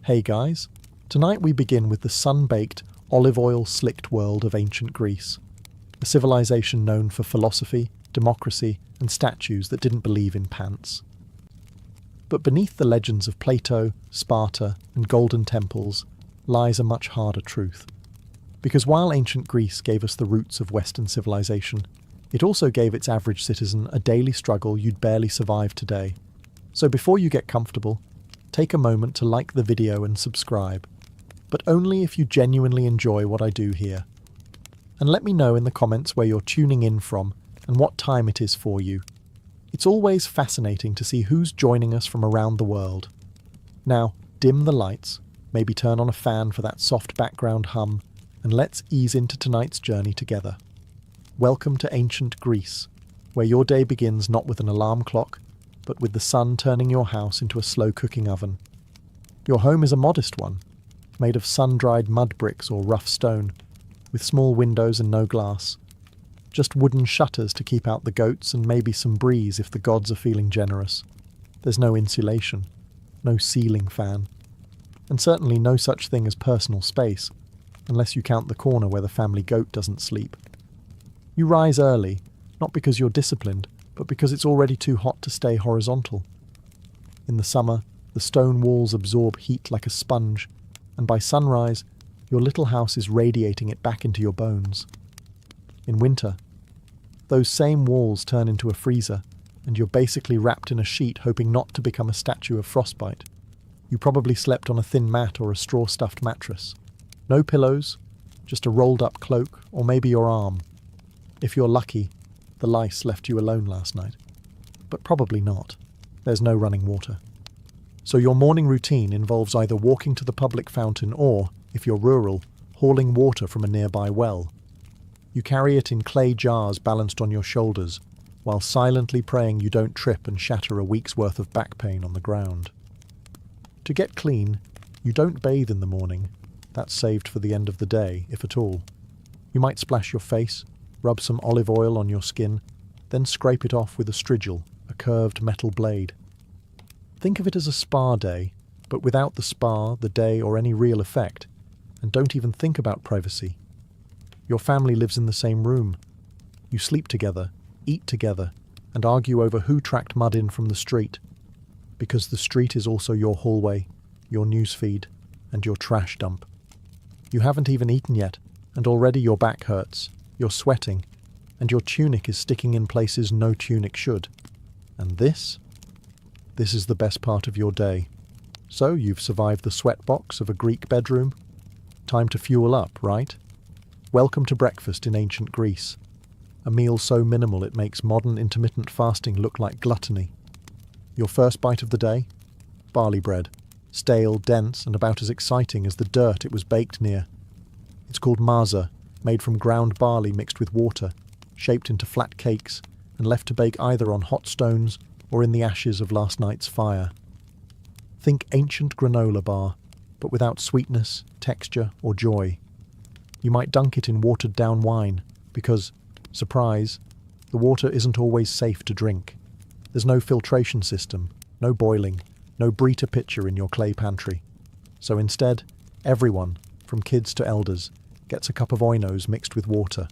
Hey guys, tonight we begin with the sun-baked, olive oil-slicked world of ancient Greece, a civilization known for philosophy, democracy, and statues that didn't believe in pants. But beneath the legends of Plato, Sparta, and golden temples lies a much harder truth. Because while ancient Greece gave us the roots of Western civilization, it also gave its average citizen a daily struggle you'd barely survive today. So before you get comfortable, take a moment to like the video and subscribe, but only if you genuinely enjoy what I do here. And let me know in the comments where you're tuning in from and what time it is for you. It's always fascinating to see who's joining us from around the world. Now, dim the lights, maybe turn on a fan for that soft background hum, and let's ease into tonight's journey together. Welcome to ancient Greece, where your day begins not with an alarm clock, but with the sun turning your house into a slow-cooking oven. Your home is a modest one, made of sun-dried mud bricks or rough stone, with small windows and no glass. Just wooden shutters to keep out the goats and maybe some breeze if the gods are feeling generous. There's no insulation, no ceiling fan, and certainly no such thing as personal space, unless you count the corner where the family goat doesn't sleep. You rise early, not because you're disciplined, but because it's already too hot to stay horizontal. In the summer, the stone walls absorb heat like a sponge, and by sunrise, your little house is radiating it back into your bones. In winter, those same walls turn into a freezer, and you're basically wrapped in a sheet hoping not to become a statue of frostbite. You probably slept on a thin mat or a straw-stuffed mattress. No pillows, just a rolled-up cloak, or maybe your arm. If you're lucky, the lice left you alone last night. But probably not. There's no running water. So your morning routine involves either walking to the public fountain or, if you're rural, hauling water from a nearby well. You carry it in clay jars balanced on your shoulders, while silently praying you don't trip and shatter a week's worth of back pain on the ground. To get clean, you don't bathe in the morning. That's saved for the end of the day, if at all. You might splash your face, rub some olive oil on your skin, then scrape it off with a strigil, a curved metal blade. Think of it as a spa day, but without the spa, the day, or any real effect, and don't even think about privacy. Your family lives in the same room. You sleep together, eat together, and argue over who tracked mud in from the street, because the street is also your hallway, your newsfeed, and your trash dump. You haven't even eaten yet, and already your back hurts. You're sweating, and your tunic is sticking in places no tunic should. And this is the best part of your day. So you've survived the sweatbox of a Greek bedroom. Time to fuel up, right? Welcome to breakfast in ancient Greece. A meal so minimal it makes modern intermittent fasting look like gluttony. Your first bite of the day? Barley bread. Stale, dense, and about as exciting as the dirt it was baked near. It's called maza, made from ground barley mixed with water, shaped into flat cakes, and left to bake either on hot stones or in the ashes of last night's fire. Think ancient granola bar, but without sweetness, texture, or joy. You might dunk it in watered-down wine, because, surprise, the water isn't always safe to drink. There's no filtration system, no boiling, no Brita pitcher in your clay pantry. So instead, everyone, from kids to elders, gets a cup of oinos mixed with water.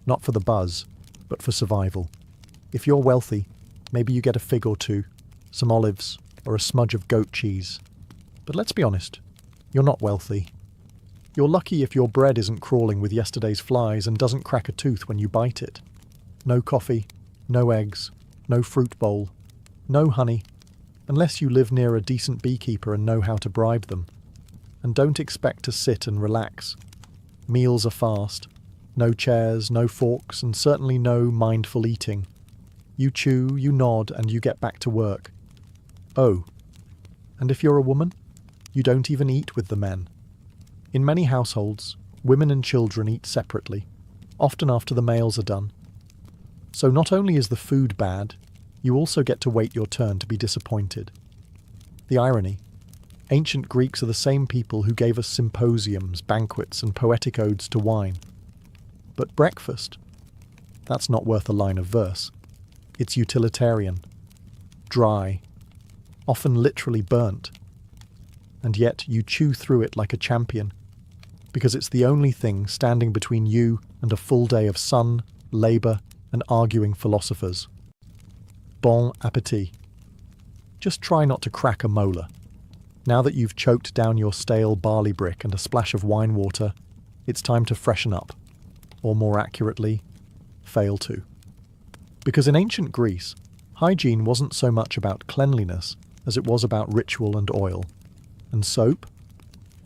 Not for the buzz, but for survival. If you're wealthy, maybe you get a fig or two, some olives, or a smudge of goat cheese. But let's be honest, you're not wealthy. You're lucky if your bread isn't crawling with yesterday's flies and doesn't crack a tooth when you bite it. No coffee, no eggs, no fruit bowl, no honey, unless you live near a decent beekeeper and know how to bribe them. And don't expect to sit and relax. Meals are fast. No chairs, no forks, and certainly no mindful eating. You chew, you nod, and you get back to work. Oh, and if you're a woman, you don't even eat with the men. In many households, women and children eat separately, often after the males are done. So not only is the food bad, you also get to wait your turn to be disappointed. The irony: ancient Greeks are the same people who gave us symposiums, banquets, and poetic odes to wine. But breakfast? That's not worth a line of verse. It's utilitarian, dry, often literally burnt. and yet you chew through it like a champion, because it's the only thing standing between you and a full day of sun, labour, and arguing philosophers. Bon appétit. Just try not to crack a molar. Now that you've choked down your stale barley brick and a splash of wine water, it's time to freshen up, or more accurately, fail to. Because in ancient Greece, hygiene wasn't so much about cleanliness as it was about ritual and oil. And soap?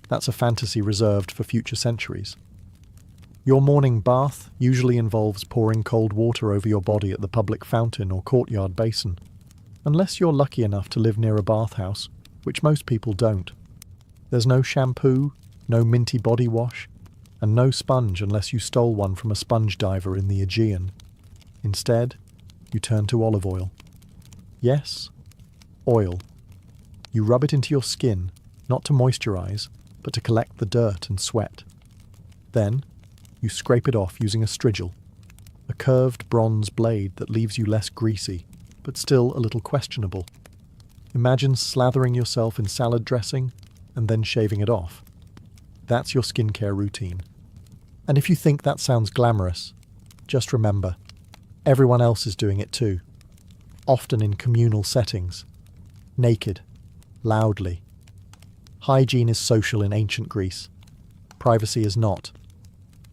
That's a fantasy reserved for future centuries. Your morning bath usually involves pouring cold water over your body at the public fountain or courtyard basin, unless you're lucky enough to live near a bathhouse, which most people don't. There's no shampoo, no minty body wash, and no sponge unless you stole one from a sponge diver in the Aegean. Instead, you turn to olive oil. Yes, oil. You rub it into your skin, not to moisturize, but to collect the dirt and sweat. Then, you scrape it off using a strigil, a curved bronze blade that leaves you less greasy, but still a little questionable. Imagine slathering yourself in salad dressing and then shaving it off. That's your skincare routine. And if you think that sounds glamorous, just remember, everyone else is doing it too, often in communal settings, naked, loudly. Hygiene is social in ancient Greece. Privacy is not.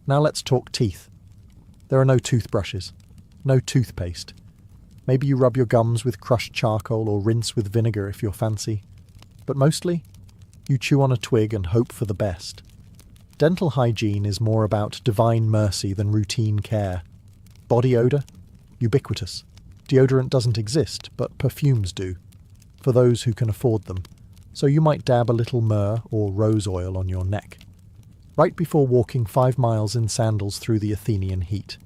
Now let's talk teeth. There are no toothbrushes, no toothpaste. Maybe you rub your gums with crushed charcoal or rinse with vinegar if you're fancy. But mostly, you chew on a twig and hope for the best. Dental hygiene is more about divine mercy than routine care. Body odour? Ubiquitous. Deodorant doesn't exist, but perfumes do, for those who can afford them. So you might dab a little myrrh or rose oil on your neck, right before walking 5 miles in sandals through the Athenian heat.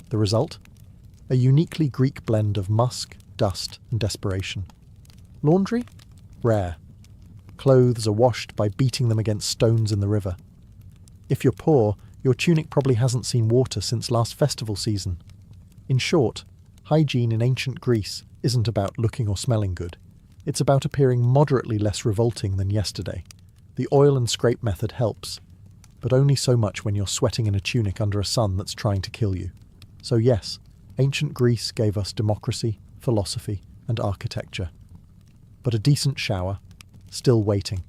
The result? A uniquely Greek blend of musk, dust, and desperation. Laundry? Rare. Clothes are washed by beating them against stones in the river. If you're poor, your tunic probably hasn't seen water since last festival season. In short, hygiene in ancient Greece isn't about looking or smelling good. It's about appearing moderately less revolting than yesterday. The oil and scrape method helps, but only so much when you're sweating in a tunic under a sun that's trying to kill you. So yes, ancient Greece gave us democracy, philosophy, and architecture. But a decent shower, still waiting.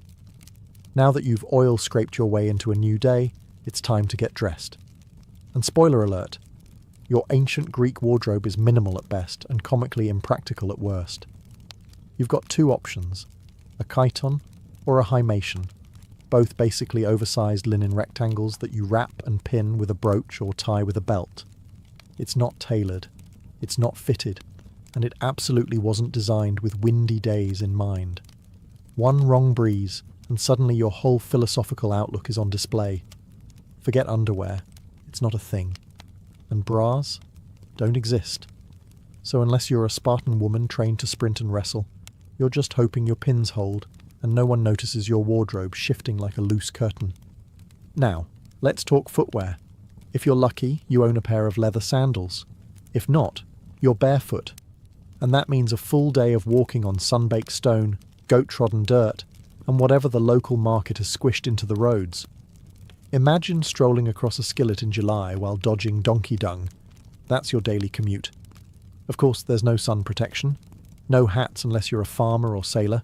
Now that you've oil scraped your way into a new day, it's time to get dressed. And spoiler alert, your ancient Greek wardrobe is minimal at best and comically impractical at worst. You've got 2 options, a chiton or a himation, both basically oversized linen rectangles that you wrap and pin with a brooch or tie with a belt. It's not tailored, it's not fitted, and it absolutely wasn't designed with windy days in mind. One wrong breeze, and suddenly your whole philosophical outlook is on display. Forget underwear, it's not a thing. And bras don't exist. So unless you're a Spartan woman trained to sprint and wrestle, you're just hoping your pins hold and no one notices your wardrobe shifting like a loose curtain. Now, let's talk footwear. If you're lucky, you own a pair of leather sandals. If not, you're barefoot. And that means a full day of walking on sun-baked stone, goat-trodden dirt, and whatever the local market has squished into the roads. Imagine strolling across a skillet in July while dodging donkey dung. That's your daily commute. Of course, there's no sun protection, no hats unless you're a farmer or sailor,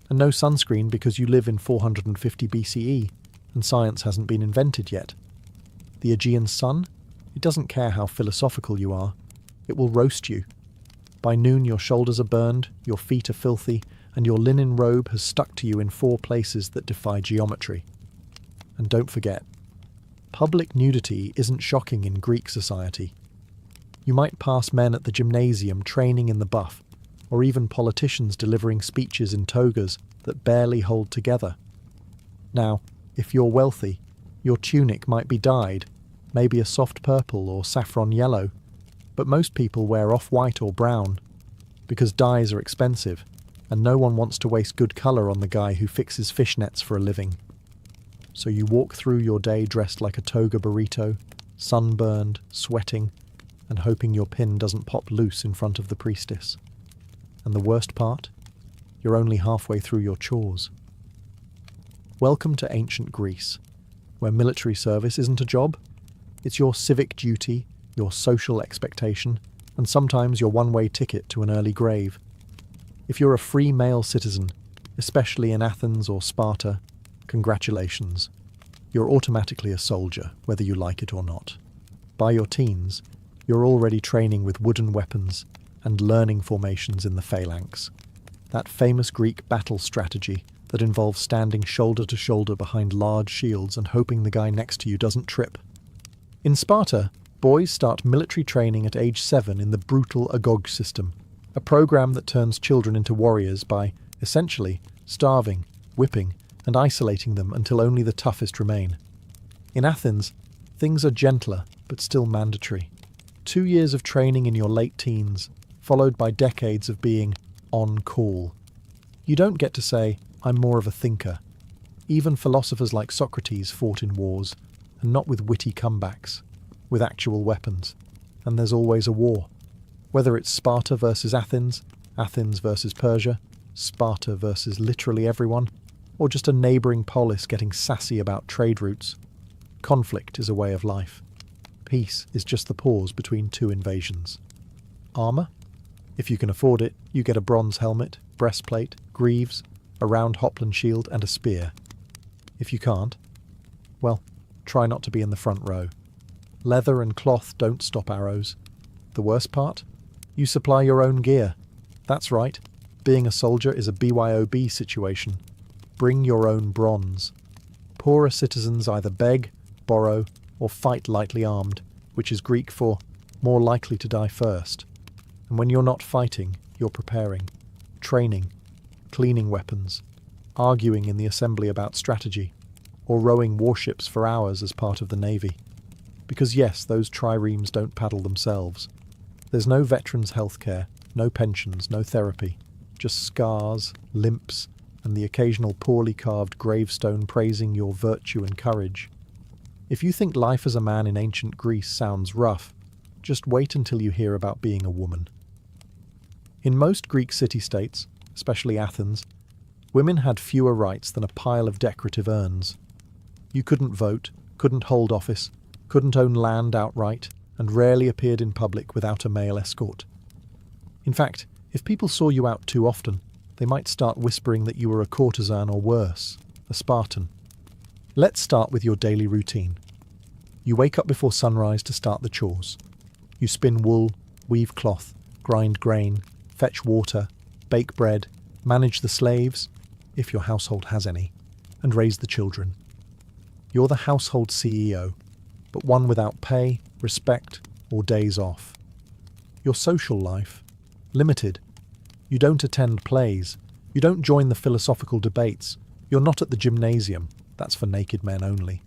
and no sunscreen because you live in 450 BCE, and science hasn't been invented yet. The Aegean sun? It doesn't care how philosophical you are. It will roast you. By noon your shoulders are burned, your feet are filthy, and your linen robe has stuck to you in 4 places that defy geometry. And don't forget, public nudity isn't shocking in Greek society. You might pass men at the gymnasium training in the buff, or even politicians delivering speeches in togas that barely hold together. Now, if you're wealthy, your tunic might be dyed, maybe a soft purple or saffron yellow, but most people wear off-white or brown, because dyes are expensive, and no one wants to waste good colour on the guy who fixes fishnets for a living. So you walk through your day dressed like a toga burrito, sunburned, sweating, and hoping your pin doesn't pop loose in front of the priestess. And the worst part? You're only halfway through your chores. Welcome to ancient Greece, where military service isn't a job, it's your civic duty, your social expectation, and sometimes your one-way ticket to an early grave. If you're a free male citizen, especially in Athens or Sparta, congratulations. You're automatically a soldier, whether you like it or not. By your teens, you're already training with wooden weapons and learning formations in the phalanx. That famous Greek battle strategy that involves standing shoulder to shoulder behind large shields and hoping the guy next to you doesn't trip. In Sparta, boys start military training at age 7 in the brutal Agog system, a program that turns children into warriors by, essentially, starving, whipping, and isolating them until only the toughest remain. In Athens, things are gentler, but still mandatory. 2 years of training in your late teens, followed by decades of being on call. You don't get to say, I'm more of a thinker. Even philosophers like Socrates fought in wars, and not with witty comebacks, with actual weapons. And there's always a war. Whether it's Sparta versus Athens, Athens versus Persia, Sparta versus literally everyone, or just a neighbouring polis getting sassy about trade routes. Conflict is a way of life. Peace is just the pause between 2 invasions. Armour? If you can afford it, you get a bronze helmet, breastplate, greaves, a round Hopland shield and a spear. If you can't, well, try not to be in the front row. Leather and cloth don't stop arrows. The worst part? You supply your own gear. That's right, being a soldier is a BYOB situation. Bring your own bronze. Poorer citizens either beg, borrow, or fight lightly armed, which is Greek for more likely to die first. And when you're not fighting, you're preparing, training, cleaning weapons, arguing in the assembly about strategy, or rowing warships for hours as part of the navy. Because yes, those triremes don't paddle themselves. There's no veterans' healthcare, no pensions, no therapy, just scars, limps, and the occasional poorly carved gravestone praising your virtue and courage. If you think life as a man in ancient Greece sounds rough, just wait until you hear about being a woman. In most Greek city-states, especially Athens, women had fewer rights than a pile of decorative urns. You couldn't vote, couldn't hold office, couldn't own land outright, and rarely appeared in public without a male escort. In fact, if people saw you out too often, they might start whispering that you were a courtesan or worse, a Spartan. Let's start with your daily routine. You wake up before sunrise to start the chores. You spin wool, weave cloth, grind grain, fetch water, bake bread, manage the slaves, if your household has any, and raise the children. You're the household CEO, but one without pay, respect, or days off. Your social life? Limited. You don't attend plays. You don't join the philosophical debates. You're not at the gymnasium. That's for naked men only.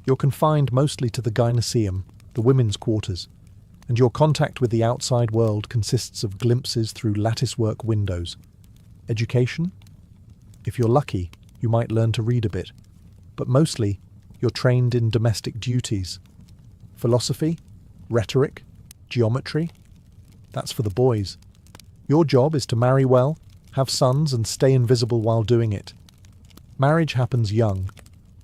You're confined mostly to the gynoeceum, the women's quarters, and your contact with the outside world consists of glimpses through latticework windows. Education? If you're lucky, you might learn to read a bit, but mostly you're trained in domestic duties. Philosophy? Rhetoric? Geometry? That's for the boys. Your job is to marry well, have sons, and stay invisible while doing it. Marriage happens young,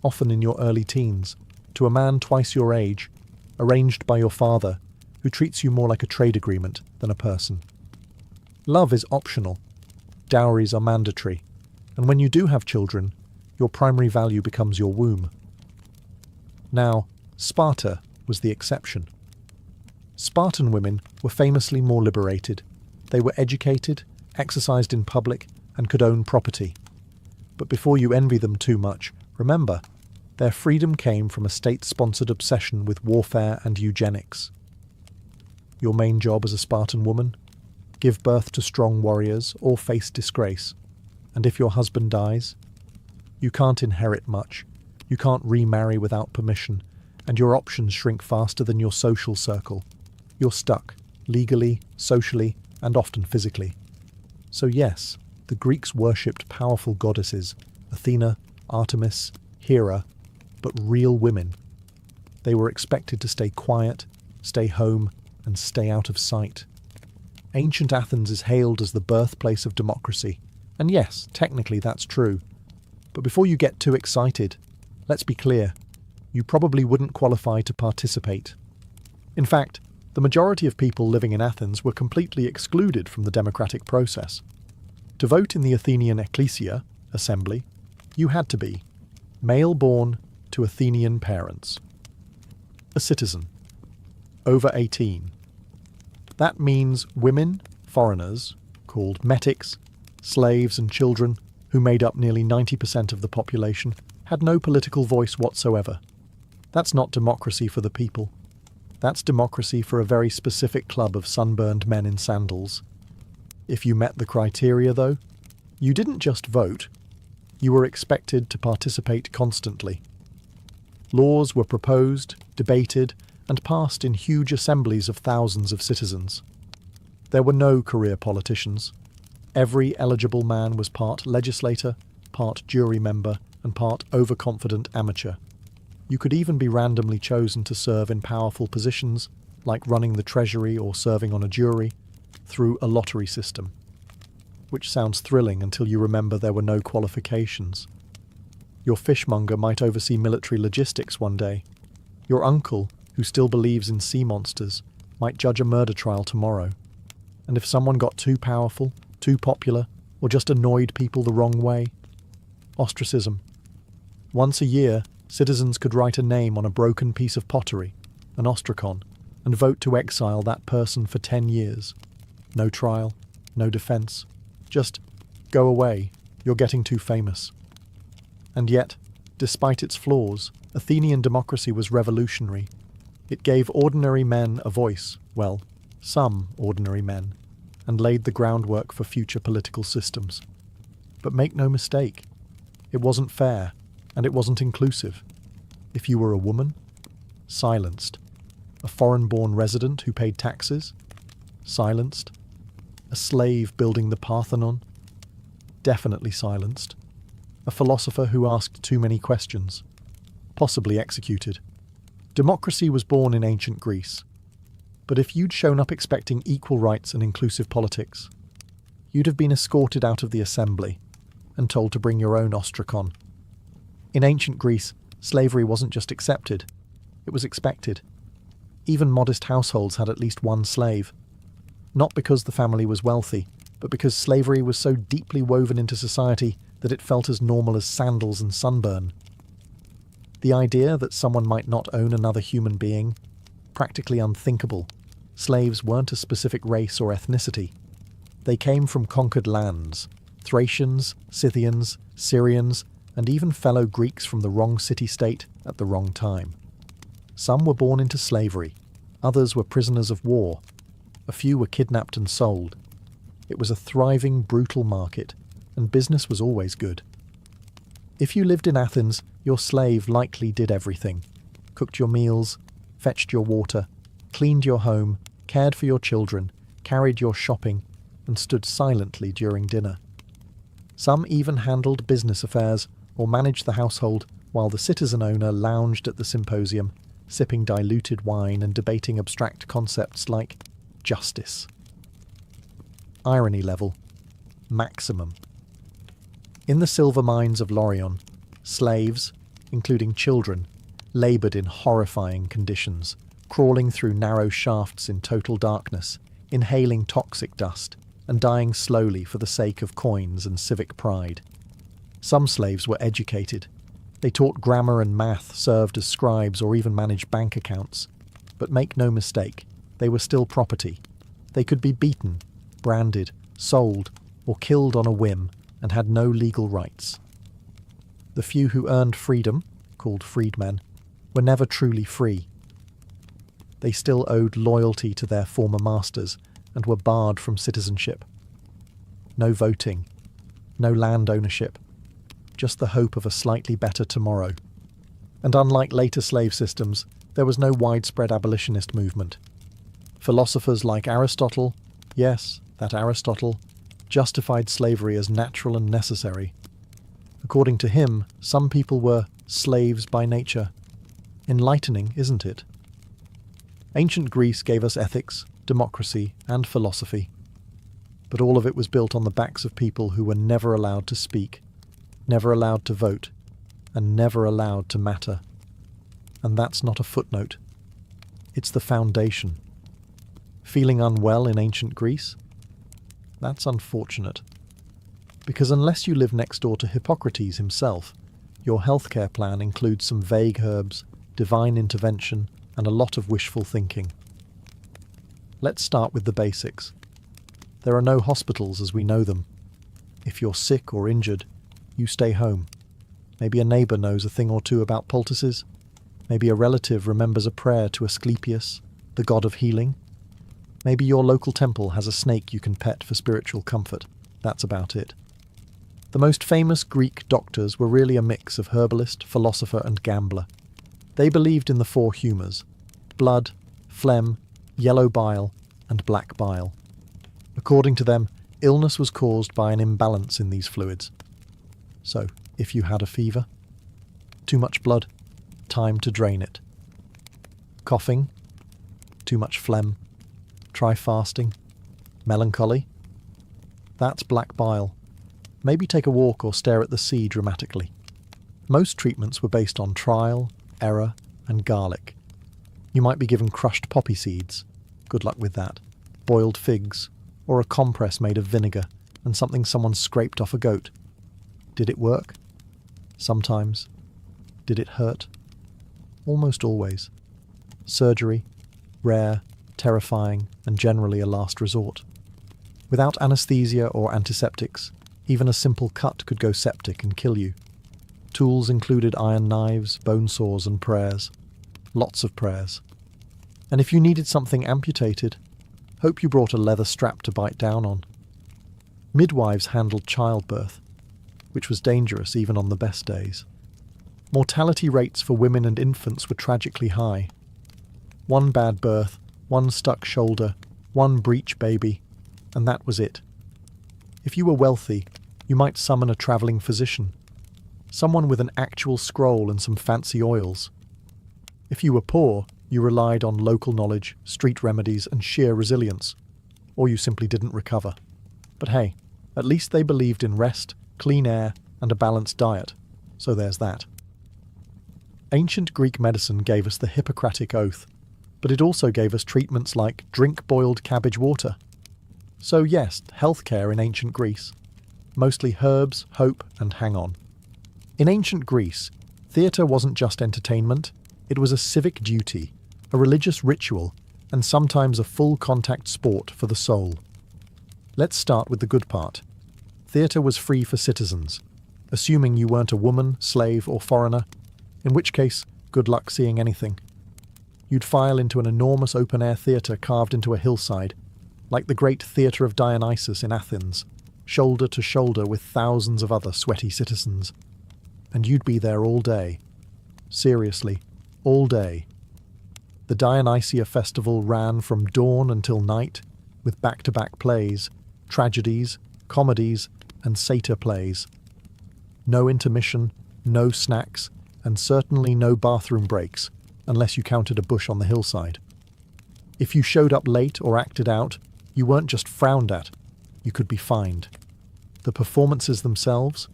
often in your early teens, to a man twice your age, arranged by your father, who treats you more like a trade agreement than a person. Love is optional. Dowries are mandatory, and when you do have children, your primary value becomes your womb. Now, Sparta was the exception. Spartan women were famously more liberated. They were educated, exercised in public, and could own property. But before you envy them too much, remember, their freedom came from a state-sponsored obsession with warfare and eugenics. Your main job as a Spartan woman? Give birth to strong warriors or face disgrace. And if your husband dies? You can't inherit much. You can't remarry without permission, and your options shrink faster than your social circle. You're stuck, legally, socially, and often physically. So yes, the Greeks worshipped powerful goddesses, Athena, Artemis, Hera, but real women. They were expected to stay quiet, stay home, and stay out of sight. Ancient Athens is hailed as the birthplace of democracy, and yes, technically that's true. But before you get too excited, let's be clear, you probably wouldn't qualify to participate. In fact, the majority of people living in Athens were completely excluded from the democratic process. To vote in the Athenian Ecclesia, assembly, you had to be male born to Athenian parents, a citizen, over 18. That means women, foreigners, called metics, slaves and children, who made up nearly 90% of the population, had no political voice whatsoever. That's not democracy for the people. That's democracy for a very specific club of sunburned men in sandals. If you met the criteria, though, you didn't just vote, you were expected to participate constantly. Laws were proposed, debated, and passed in huge assemblies of thousands of citizens. There were no career politicians. Every eligible man was part legislator, part jury member, and part overconfident amateur. You could even be randomly chosen to serve in powerful positions, like running the treasury or serving on a jury, through a lottery system. Which sounds thrilling until you remember there were no qualifications. Your fishmonger might oversee military logistics one day. Your uncle, who still believes in sea monsters, might judge a murder trial tomorrow. And if someone got too powerful, too popular, or just annoyed people the wrong way, ostracism. Once a year, citizens could write a name on a broken piece of pottery, an ostracon, and vote to exile that person for 10 years. No trial, no defence. Just go away, you're getting too famous. And yet, despite its flaws, Athenian democracy was revolutionary. It gave ordinary men a voice, well, some ordinary men, and laid the groundwork for future political systems. But make no mistake, it wasn't fair, and it wasn't inclusive. If you were a woman, silenced. A foreign-born resident who paid taxes, silenced. A slave building the Parthenon, definitely silenced. A philosopher who asked too many questions, possibly executed. Democracy was born in ancient Greece. But if you'd shown up expecting equal rights and inclusive politics, you'd have been escorted out of the assembly and told to bring your own ostracon. In ancient Greece, slavery wasn't just accepted, it was expected. Even modest households had at least one slave. Not because the family was wealthy, but because slavery was so deeply woven into society that it felt as normal as sandals and sunburn. The idea that someone might not own another human being, practically unthinkable. Slaves weren't a specific race or ethnicity. They came from conquered lands, Thracians, Scythians, Syrians, and even fellow Greeks from the wrong city-state at the wrong time. Some were born into slavery, others were prisoners of war, a few were kidnapped and sold. It was a thriving, brutal market, and business was always good. If you lived in Athens, your slave likely did everything. Cooked your meals, fetched your water, cleaned your home, cared for your children, carried your shopping, and stood silently during dinner. Some even handled business affairs or managed the household while the citizen owner lounged at the symposium, sipping diluted wine and debating abstract concepts like justice. Irony level, maximum. In the silver mines of Laurion, slaves, including children, laboured in horrifying conditions, crawling through narrow shafts in total darkness, inhaling toxic dust, and dying slowly for the sake of coins and civic pride. Some slaves were educated. They taught grammar and math, served as scribes, or even managed bank accounts. But make no mistake, they were still property. They could be beaten, branded, sold, or killed on a whim, and had no legal rights. The few who earned freedom, called freedmen, were never truly free. They still owed loyalty to their former masters and were barred from citizenship. No voting, no land ownership, just the hope of a slightly better tomorrow. And unlike later slave systems, there was no widespread abolitionist movement. Philosophers like Aristotle, yes, that Aristotle, justified slavery as natural and necessary. According to him, some people were slaves by nature. Enlightening, isn't it? Ancient Greece gave us ethics, democracy, and philosophy. But all of it was built on the backs of people who were never allowed to speak. never allowed to vote, and never allowed to matter. And that's not a footnote. It's the foundation. Feeling unwell in ancient Greece? That's unfortunate. Because unless you live next door to Hippocrates himself, your healthcare plan includes some vague herbs, divine intervention, and a lot of wishful thinking. Let's start with the basics. There are no hospitals as we know them. If you're sick or injured, you stay home. Maybe a neighbour knows a thing or two about poultices. Maybe a relative remembers a prayer to Asclepius, the god of healing. Maybe your local temple has a snake you can pet for spiritual comfort. That's about it. The most famous Greek doctors were really a mix of herbalist, philosopher, and gambler. They believed in the four humours: blood, phlegm, yellow bile, and black bile. According to them, illness was caused by an imbalance in these fluids. So, if you had a fever, too much blood, time to drain it. Coughing, too much phlegm, try fasting. Melancholy, that's black bile. Maybe take a walk or stare at the sea dramatically. Most treatments were based on trial, error, and garlic. You might be given crushed poppy seeds, good luck with that, boiled figs, or a compress made of vinegar and something someone scraped off a goat. Did it work? Sometimes. Did it hurt? Almost always. Surgery, rare, terrifying, and generally a last resort. Without anesthesia or antiseptics, even a simple cut could go septic and kill you. Tools included iron knives, bone saws, and prayers. Lots of prayers. And if you needed something amputated, hope you brought a leather strap to bite down on. Midwives handled childbirth, which was dangerous even on the best days. Mortality rates for women and infants were tragically high. One bad birth, one stuck shoulder, one breech baby, and that was it. If you were wealthy, you might summon a travelling physician, someone with an actual scroll and some fancy oils. If you were poor, you relied on local knowledge, street remedies, and sheer resilience, or you simply didn't recover. But hey, at least they believed in rest, clean air, and a balanced diet, so there's that. Ancient Greek medicine gave us the Hippocratic Oath, but it also gave us treatments like drink boiled cabbage water. So yes, healthcare in ancient Greece. Mostly herbs, hope, and hang on. In ancient Greece, theatre wasn't just entertainment, it was a civic duty, a religious ritual, and sometimes a full-contact sport for the soul. Let's start with the good part. Theatre was free for citizens, assuming you weren't a woman, slave, or foreigner, in which case, good luck seeing anything. You'd file into an enormous open-air theatre carved into a hillside, like the great Theatre of Dionysus in Athens, shoulder to shoulder with thousands of other sweaty citizens. And you'd be there all day. Seriously, all day. The Dionysia festival ran from dawn until night, with back-to-back plays, tragedies, comedies, and satyr plays. No intermission, no snacks, and certainly no bathroom breaks, unless you counted a bush on the hillside. If you showed up late or acted out, you weren't just frowned at, you could be fined. The performances themselves?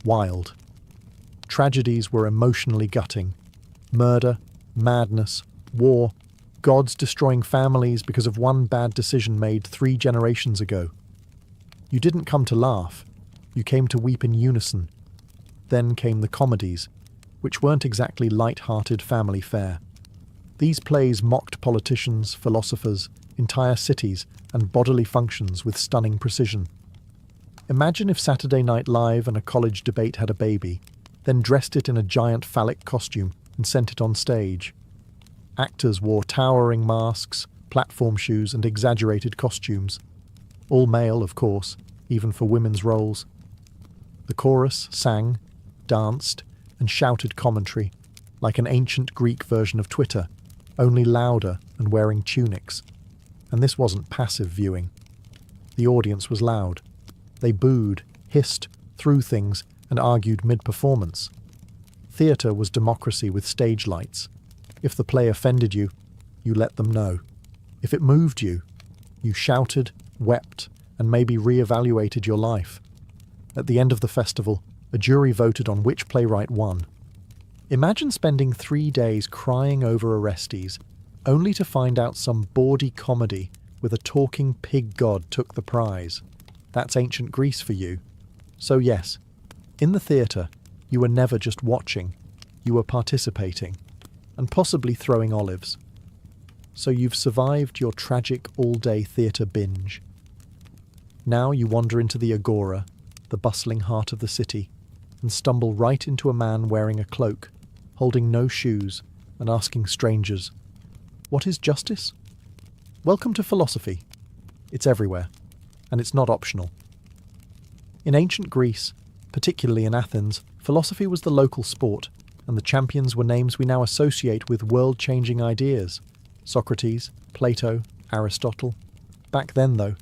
Wild. Tragedies were emotionally gutting. Murder, madness, war, gods destroying families because of one bad decision made 3 generations ago. You didn't come to laugh, you came to weep in unison. Then came the comedies, which weren't exactly light-hearted family fare. These plays mocked politicians, philosophers, entire cities, and bodily functions with stunning precision. Imagine if Saturday Night Live and a college debate had a baby, then dressed it in a giant phallic costume and sent it on stage. Actors wore towering masks, platform shoes, and exaggerated costumes. All male, of course, even for women's roles. The chorus sang, danced, and shouted commentary, like an ancient Greek version of Twitter, only louder and wearing tunics. And this wasn't passive viewing. The audience was loud. They booed, hissed, threw things, and argued mid-performance. Theatre was democracy with stage lights. If the play offended you, you let them know. If it moved you, you shouted, wept, and maybe re-evaluated your life. At the end of the festival, A jury voted on which playwright won. Imagine spending 3 days crying over Orestes, only to find out some bawdy comedy with a talking pig god took the prize. That's ancient Greece for you. So yes, in the theatre, you were never just watching, you were participating, and possibly throwing olives. So you've survived your tragic all-day theatre binge. Now you wander into the Agora, the bustling heart of the city, and stumble right into a man wearing a cloak, holding no shoes, and asking strangers, "What is justice?" Welcome to philosophy. It's everywhere, and it's not optional. In ancient Greece, particularly in Athens, philosophy was the local sport, and the champions were names we now associate with world-changing ideas. Socrates, Plato, Aristotle. Back then, though,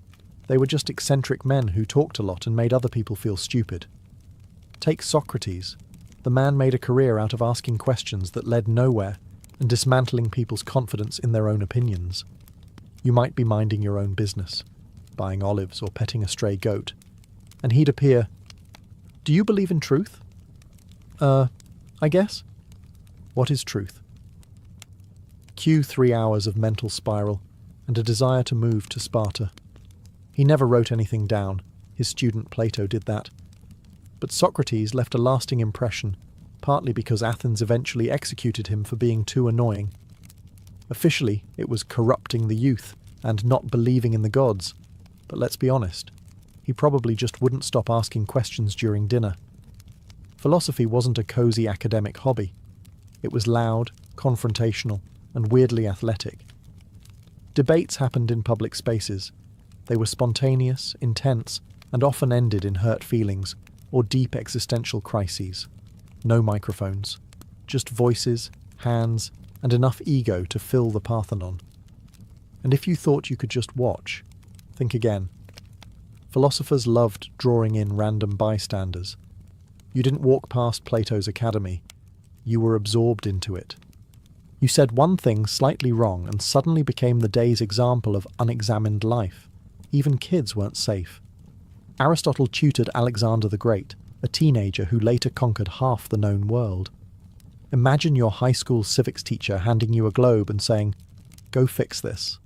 they were just eccentric men who talked a lot and made other people feel stupid. Take Socrates. The man made a career out of asking questions that led nowhere and dismantling people's confidence in their own opinions. You might be minding your own business, buying olives or petting a stray goat, and he'd appear, "Do you believe in truth?" I guess. What is truth? Cue 3 hours of mental spiral and a desire to move to Sparta. He never wrote anything down. His student Plato did that. But Socrates left a lasting impression, partly because Athens eventually executed him for being too annoying. Officially, it was corrupting the youth and not believing in the gods. But let's be honest, he probably just wouldn't stop asking questions during dinner. Philosophy wasn't a cozy academic hobby. It was loud, confrontational, and weirdly athletic. Debates happened in public spaces. They were spontaneous, intense, and often ended in hurt feelings or deep existential crises. No microphones, just voices, hands, and enough ego to fill the Parthenon. And if you thought you could just watch, think again. Philosophers loved drawing in random bystanders. You didn't walk past Plato's academy. You were absorbed into it. You said one thing slightly wrong and suddenly became the day's example of unexamined life. Even kids weren't safe. Aristotle tutored Alexander the Great, a teenager who later conquered half the known world. Imagine your high school civics teacher handing you a globe and saying, "Go fix this."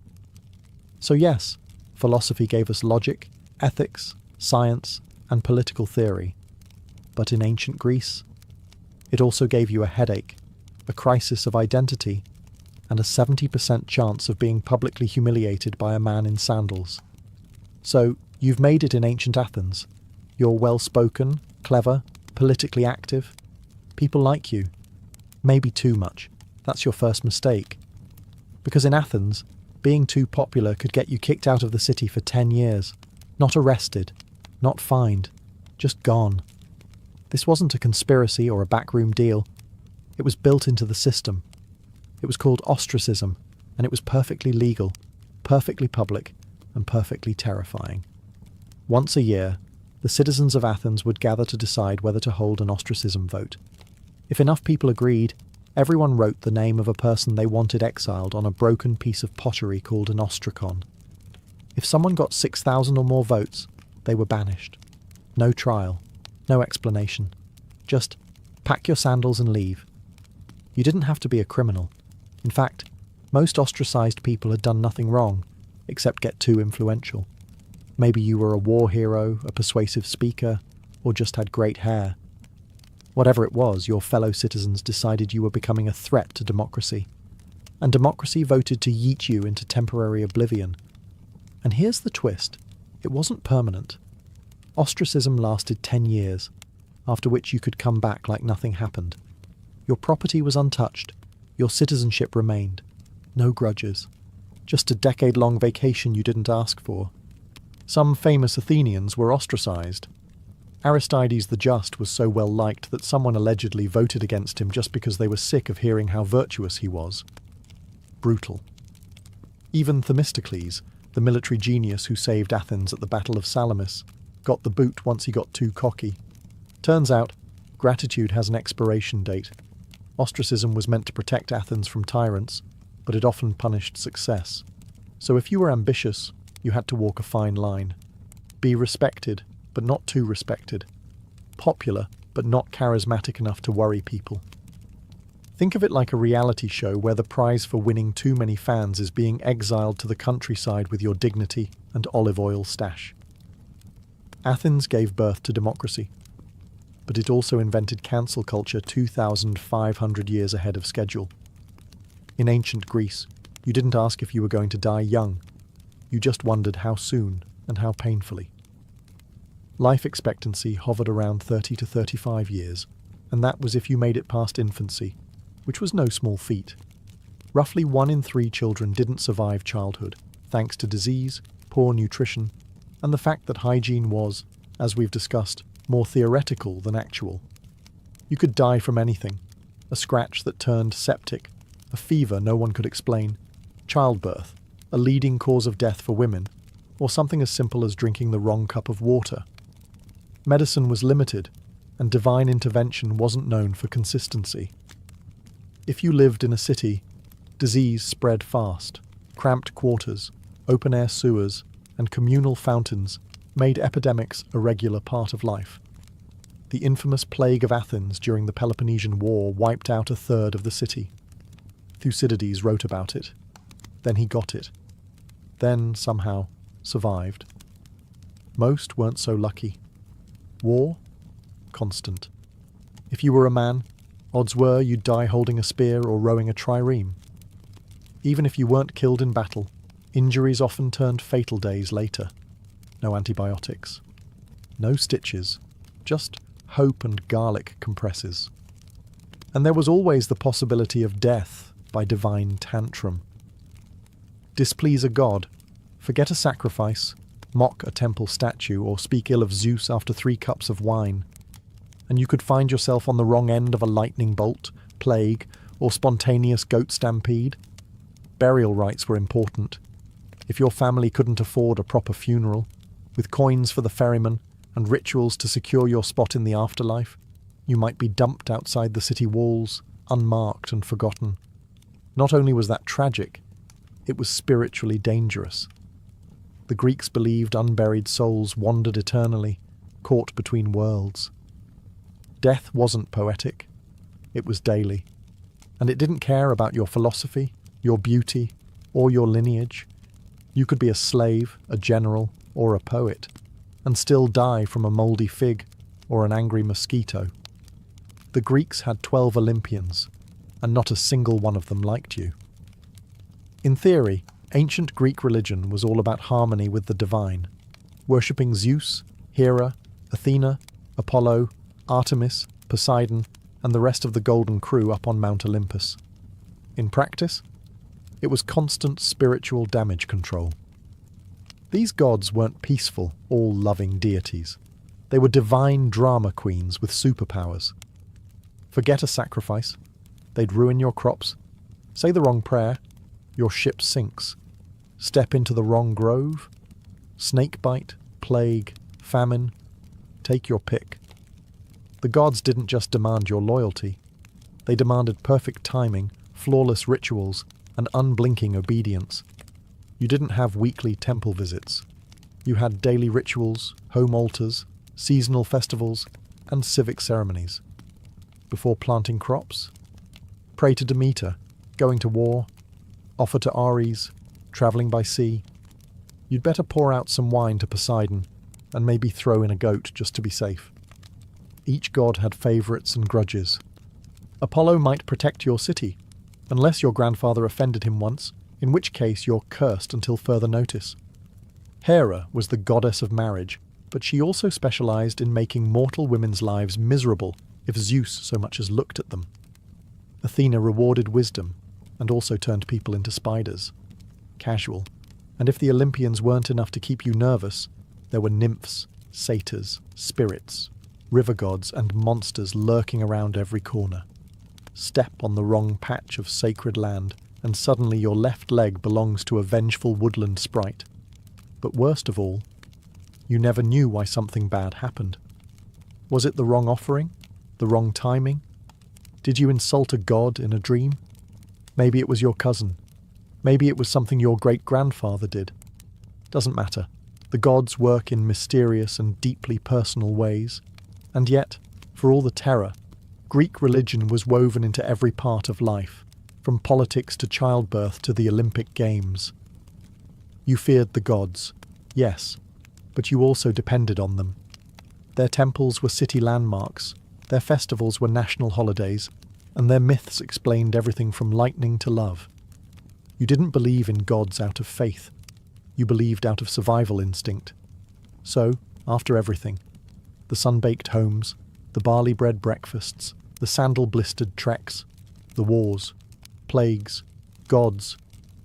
So yes, philosophy gave us logic, ethics, science, and political theory. But in ancient Greece, it also gave you a headache, a crisis of identity, and a 70% chance of being publicly humiliated by a man in sandals. So, you've made it in ancient Athens. You're well-spoken, clever, politically active. People like you. Maybe too much. That's your first mistake. Because in Athens, being too popular could get you kicked out of the city for 10 years. Not arrested, not fined, just gone. This wasn't a conspiracy or a backroom deal. It was built into the system. It was called ostracism, and it was perfectly legal, perfectly public, and perfectly terrifying. Once a year, the citizens of Athens would gather to decide whether to hold an ostracism vote. If enough people agreed, everyone wrote the name of a person they wanted exiled on a broken piece of pottery called an ostracon. If someone got 6,000 or more votes, they were banished. No trial. No explanation. Just pack your sandals and leave. You didn't have to be a criminal. In fact, most ostracized people had done nothing wrong, except get too influential. Maybe you were a war hero, a persuasive speaker, or just had great hair. Whatever it was, your fellow citizens decided you were becoming a threat to democracy. And democracy voted to yeet you into temporary oblivion. And here's the twist. It wasn't permanent. Ostracism lasted 10 years, after which you could come back like nothing happened. Your property was untouched. Your citizenship remained. No grudges. Just a decade-long vacation you didn't ask for. Some famous Athenians were ostracized. Aristides the Just was so well liked that someone allegedly voted against him just because they were sick of hearing how virtuous he was. Brutal. Even Themistocles, the military genius who saved Athens at the Battle of Salamis, got the boot once he got too cocky. Turns out, gratitude has an expiration date. Ostracism was meant to protect Athens from tyrants, but it often punished success. So if you were ambitious, you had to walk a fine line. Be respected, but not too respected. Popular, but not charismatic enough to worry people. Think of it like a reality show where the prize for winning too many fans is being exiled to the countryside with your dignity and olive oil stash. Athens gave birth to democracy, but it also invented cancel culture 2,500 years ahead of schedule. In ancient Greece, you didn't ask if you were going to die young. You just wondered how soon and how painfully. Life expectancy hovered around 30 to 35 years, and that was if you made it past infancy, which was no small feat. Roughly 1 in 3 children didn't survive childhood, thanks to disease, poor nutrition, and the fact that hygiene was, as we've discussed, more theoretical than actual. You could die from anything: a scratch that turned septic, a fever no one could explain, childbirth, a leading cause of death for women, or something as simple as drinking the wrong cup of water. Medicine was limited, and divine intervention wasn't known for consistency. If you lived in a city, disease spread fast. Cramped quarters, open-air sewers, and communal fountains made epidemics a regular part of life. The infamous plague of Athens during the Peloponnesian War wiped out 1/3 of the city. Thucydides wrote about it. Then he got it. Then, somehow, survived. Most weren't so lucky. War? Constant. If you were a man, odds were you'd die holding a spear or rowing a trireme. Even if you weren't killed in battle, injuries often turned fatal days later. No antibiotics. No stitches. Just hope and garlic compresses. And there was always the possibility of death by divine tantrum. Displease a god, forget a sacrifice, mock a temple statue, or speak ill of Zeus after 3 cups of wine, and you could find yourself on the wrong end of a lightning bolt, plague, or spontaneous goat stampede. Burial rites were important. If your family couldn't afford a proper funeral, with coins for the ferryman and rituals to secure your spot in the afterlife, you might be dumped outside the city walls, unmarked and forgotten. Not only was that tragic, it was spiritually dangerous. The Greeks believed unburied souls wandered eternally, caught between worlds. Death wasn't poetic, it was daily, and it didn't care about your philosophy, your beauty, or your lineage. You could be a slave, a general, or a poet, and still die from a mouldy fig or an angry mosquito. The Greeks had 12 Olympians, and not a single one of them liked you. In theory, ancient Greek religion was all about harmony with the divine, worshipping Zeus, Hera, Athena, Apollo, Artemis, Poseidon, and the rest of the Golden Crew up on Mount Olympus. In practice, it was constant spiritual damage control. These gods weren't peaceful, all-loving deities. They were divine drama queens with superpowers. Forget a sacrifice. They'd ruin your crops. Say the wrong prayer. Your ship sinks. Step into the wrong grove. Snakebite, plague, famine. Take your pick. The gods didn't just demand your loyalty. They demanded perfect timing, flawless rituals, and unblinking obedience. You didn't have weekly temple visits. You had daily rituals, home altars, seasonal festivals, and civic ceremonies. Before planting crops, pray to Demeter, going to war, offer to Ares, travelling by sea. You'd better pour out some wine to Poseidon, and maybe throw in a goat just to be safe. Each god had favourites and grudges. Apollo might protect your city, unless your grandfather offended him once, in which case you're cursed until further notice. Hera was the goddess of marriage, but she also specialised in making mortal women's lives miserable if Zeus so much as looked at them. Athena rewarded wisdom, and also turned people into spiders. Casual. And if the Olympians weren't enough to keep you nervous, there were nymphs, satyrs, spirits, river gods, and monsters lurking around every corner. Step on the wrong patch of sacred land, and suddenly your left leg belongs to a vengeful woodland sprite. But worst of all, you never knew why something bad happened. Was it the wrong offering? The wrong timing? Did you insult a god in a dream? Maybe it was your cousin. Maybe it was something your great-grandfather did. Doesn't matter. The gods work in mysterious and deeply personal ways. And yet, For all the terror, Greek religion was woven into every part of life, from politics to childbirth to the Olympic Games. You feared the gods, yes, but you also depended on them. Their temples were city landmarks, their festivals were national holidays, and their myths explained everything from lightning to love. You didn't believe in gods out of faith. You believed out of survival instinct. So, after everything, the sun-baked homes, the barley-bread breakfasts, the sandal-blistered treks, the wars, plagues, gods,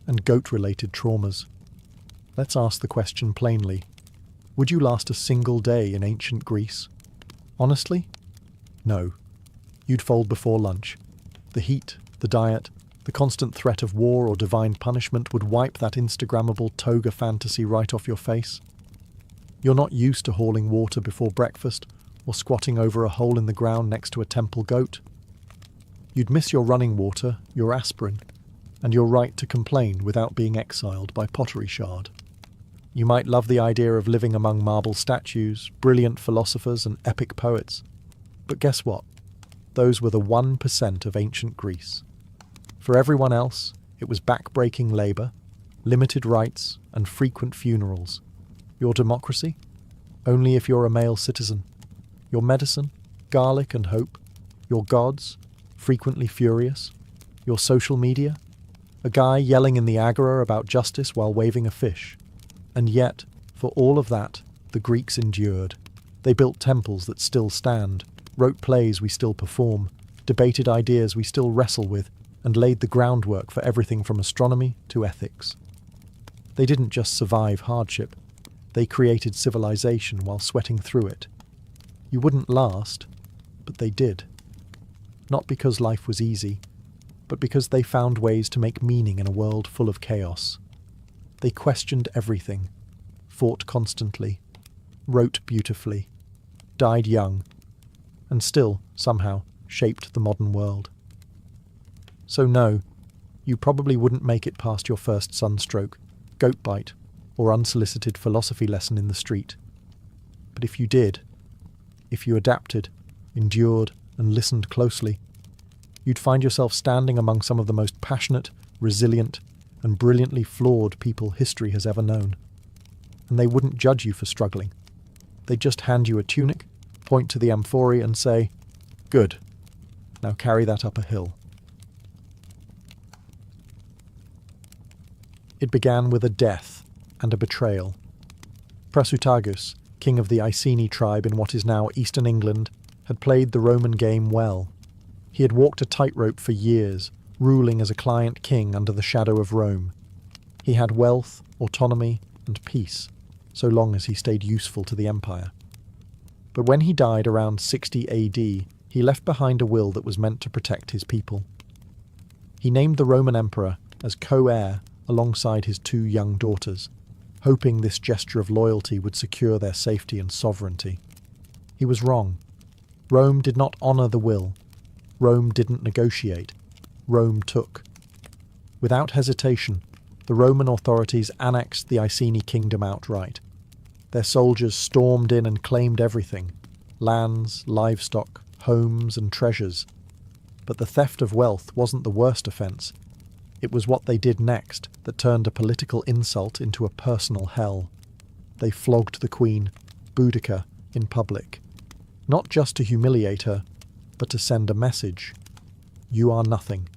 and goat-related traumas. Let's ask the question plainly. Would you last a single day in ancient Greece? Honestly? No. You'd fold before lunch. The heat, the diet, the constant threat of war or divine punishment would wipe that Instagrammable toga fantasy right off your face. You're not used to hauling water before breakfast or squatting over a hole in the ground next to a temple goat. You'd miss your running water, your aspirin, and your right to complain without being exiled by pottery shard. You might love the idea of living among marble statues, brilliant philosophers, and epic poets. But guess what? Those were the 1% of ancient Greece. For everyone else, it was back-breaking labour, limited rights, and frequent funerals. Your democracy? Only if you're a male citizen. Your medicine? Garlic and hope. Your gods? Frequently furious. Your social media? A guy yelling in the agora about justice while waving a fish. And yet, for all of that, the Greeks endured. They built temples that still stand, wrote plays we still perform, debated ideas we still wrestle with, and laid the groundwork for everything from astronomy to ethics. They didn't just survive hardship, they created civilization while sweating through it. You wouldn't last, but they did. Not because life was easy, but because they found ways to make meaning in a world full of chaos. They questioned everything, fought constantly, wrote beautifully, died young, and still, somehow, shaped the modern world. So no, you probably wouldn't make it past your first sunstroke, goat bite, or unsolicited philosophy lesson in the street. But if you did, if you adapted, endured, and listened closely, you'd find yourself standing among some of the most passionate, resilient, and brilliantly flawed people history has ever known. And they wouldn't judge you for struggling. They'd just hand you a tunic, point to the amphorae and say, "Good, now carry that up a hill." It began with a death and a betrayal. Prasutagus, king of the Iceni tribe in what is now eastern England, had played the Roman game well. He had walked a tightrope for years, ruling as a client king under the shadow of Rome. He had wealth, autonomy, and peace, so long as he stayed useful to the empire. But when he died around 60 AD, he left behind a will that was meant to protect his people. He named the Roman emperor as co-heir alongside his 2 young daughters, hoping this gesture of loyalty would secure their safety and sovereignty. He was wrong. Rome did not honour the will. Rome didn't negotiate. Rome took. Without hesitation, the Roman authorities annexed the Iceni kingdom outright. Their soldiers stormed in and claimed everything: lands, livestock, homes, and treasures. But the theft of wealth wasn't the worst offence. It was what they did next that turned a political insult into a personal hell. They flogged the queen, Boudica, in public. Not just to humiliate her, but to send a message. You are nothing.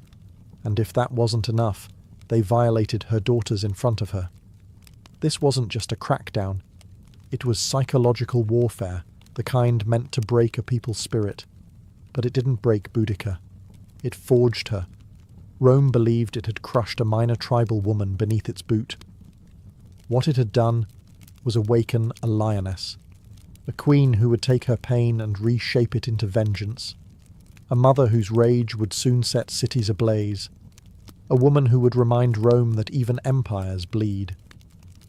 And if that wasn't enough, they violated her daughters in front of her. This wasn't just a crackdown. It was psychological warfare, the kind meant to break a people's spirit. But it didn't break Boudica. It forged her. Rome believed it had crushed a minor tribal woman beneath its boot. What it had done was awaken a lioness, a queen who would take her pain and reshape it into vengeance, a mother whose rage would soon set cities ablaze, a woman who would remind Rome that even empires bleed.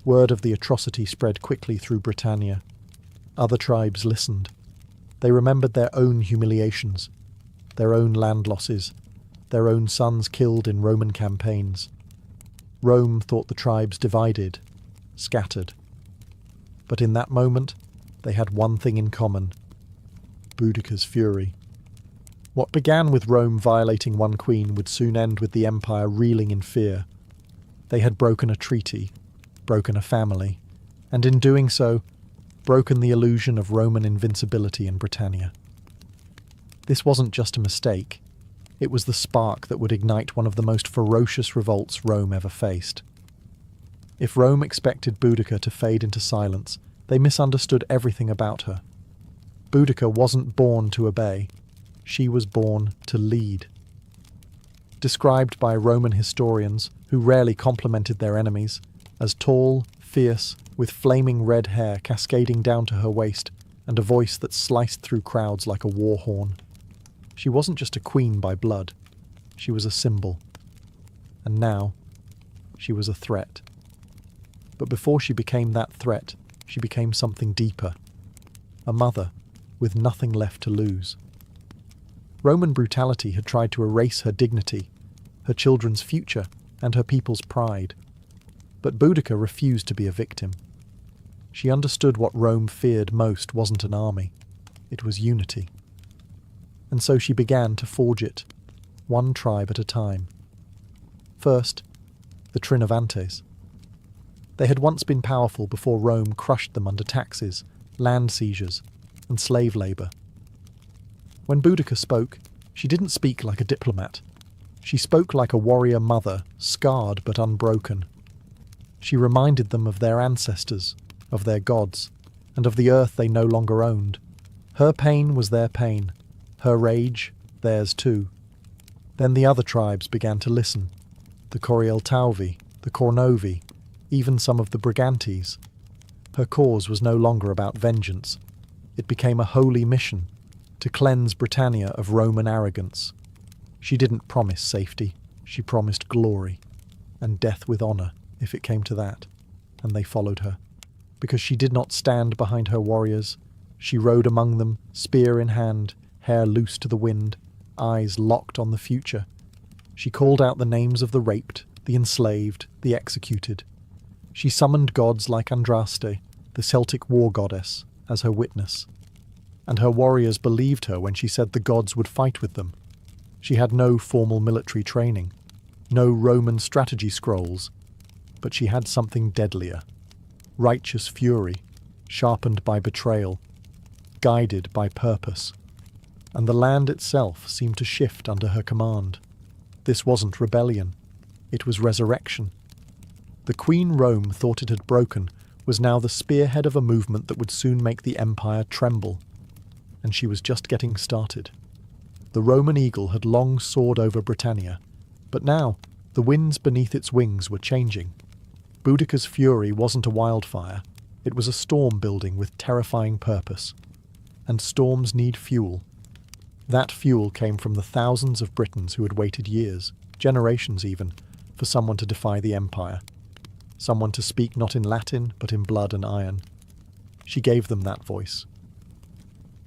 Word of the atrocity spread quickly through Britannia. Other tribes listened. They remembered their own humiliations, their own land losses, their own sons killed in Roman campaigns. Rome thought the tribes divided, scattered. But in that moment, they had one thing in common. Boudicca's fury. What began with Rome violating one queen would soon end with the empire reeling in fear. They had broken a treaty, broken a family, and in doing so, broken the illusion of Roman invincibility in Britannia. This wasn't just a mistake, it was the spark that would ignite one of the most ferocious revolts Rome ever faced. If Rome expected Boudica to fade into silence, they misunderstood everything about her. Boudica wasn't born to obey, she was born to lead. Described by Roman historians, who rarely complimented their enemies, as tall, fierce, with flaming red hair cascading down to her waist and a voice that sliced through crowds like a war horn. She wasn't just a queen by blood, she was a symbol. And now, she was a threat. But before she became that threat, she became something deeper. A mother, with nothing left to lose. Roman brutality had tried to erase her dignity, her children's future, and her people's pride. But Boudica refused to be a victim. She understood what Rome feared most wasn't an army, it was unity. And so she began to forge it, one tribe at a time. First, the Trinovantes. They had once been powerful before Rome crushed them under taxes, land seizures, and slave labour. When Boudica spoke, she didn't speak like a diplomat. She spoke like a warrior mother, scarred but unbroken. She reminded them of their ancestors, of their gods, and of the earth they no longer owned. Her pain was their pain, her rage, theirs too. Then the other tribes began to listen. The Corieltauvi, the Cornovi, even some of the Brigantes. Her cause was no longer about vengeance. It became a holy mission, to cleanse Britannia of Roman arrogance. She didn't promise safety, she promised glory, and death with honour, if it came to that, and they followed her. Because she did not stand behind her warriors, she rode among them, spear in hand, hair loose to the wind, eyes locked on the future. She called out the names of the raped, the enslaved, the executed. She summoned gods like Andraste, the Celtic war goddess, as her witness. And her warriors believed her when she said the gods would fight with them. She had no formal military training, no Roman strategy scrolls, but she had something deadlier. Righteous fury, sharpened by betrayal, guided by purpose. And the land itself seemed to shift under her command. This wasn't rebellion, it was resurrection. The Queen Rome thought it had broken was now the spearhead of a movement that would soon make the empire tremble. And she was just getting started. The Roman eagle had long soared over Britannia, but now the winds beneath its wings were changing. Boudica's fury wasn't a wildfire, it was a storm building with terrifying purpose. And storms need fuel. That fuel came from the thousands of Britons who had waited years, generations even, for someone to defy the empire. Someone to speak not in Latin, but in blood and iron. She gave them that voice.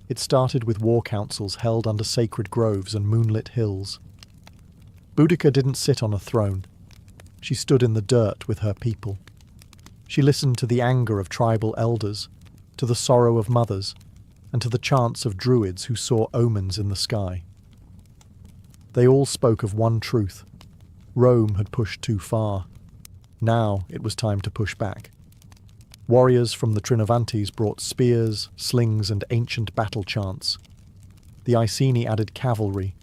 It started with war councils held under sacred groves and moonlit hills. Boudica didn't sit on a throne. She stood in the dirt with her people. She listened to the anger of tribal elders, to the sorrow of mothers, and to the chants of druids who saw omens in the sky. They all spoke of one truth. Rome had pushed too far. Now it was time to push back. Warriors from the Trinovantes brought spears, slings, and ancient battle chants. The Iceni added cavalry,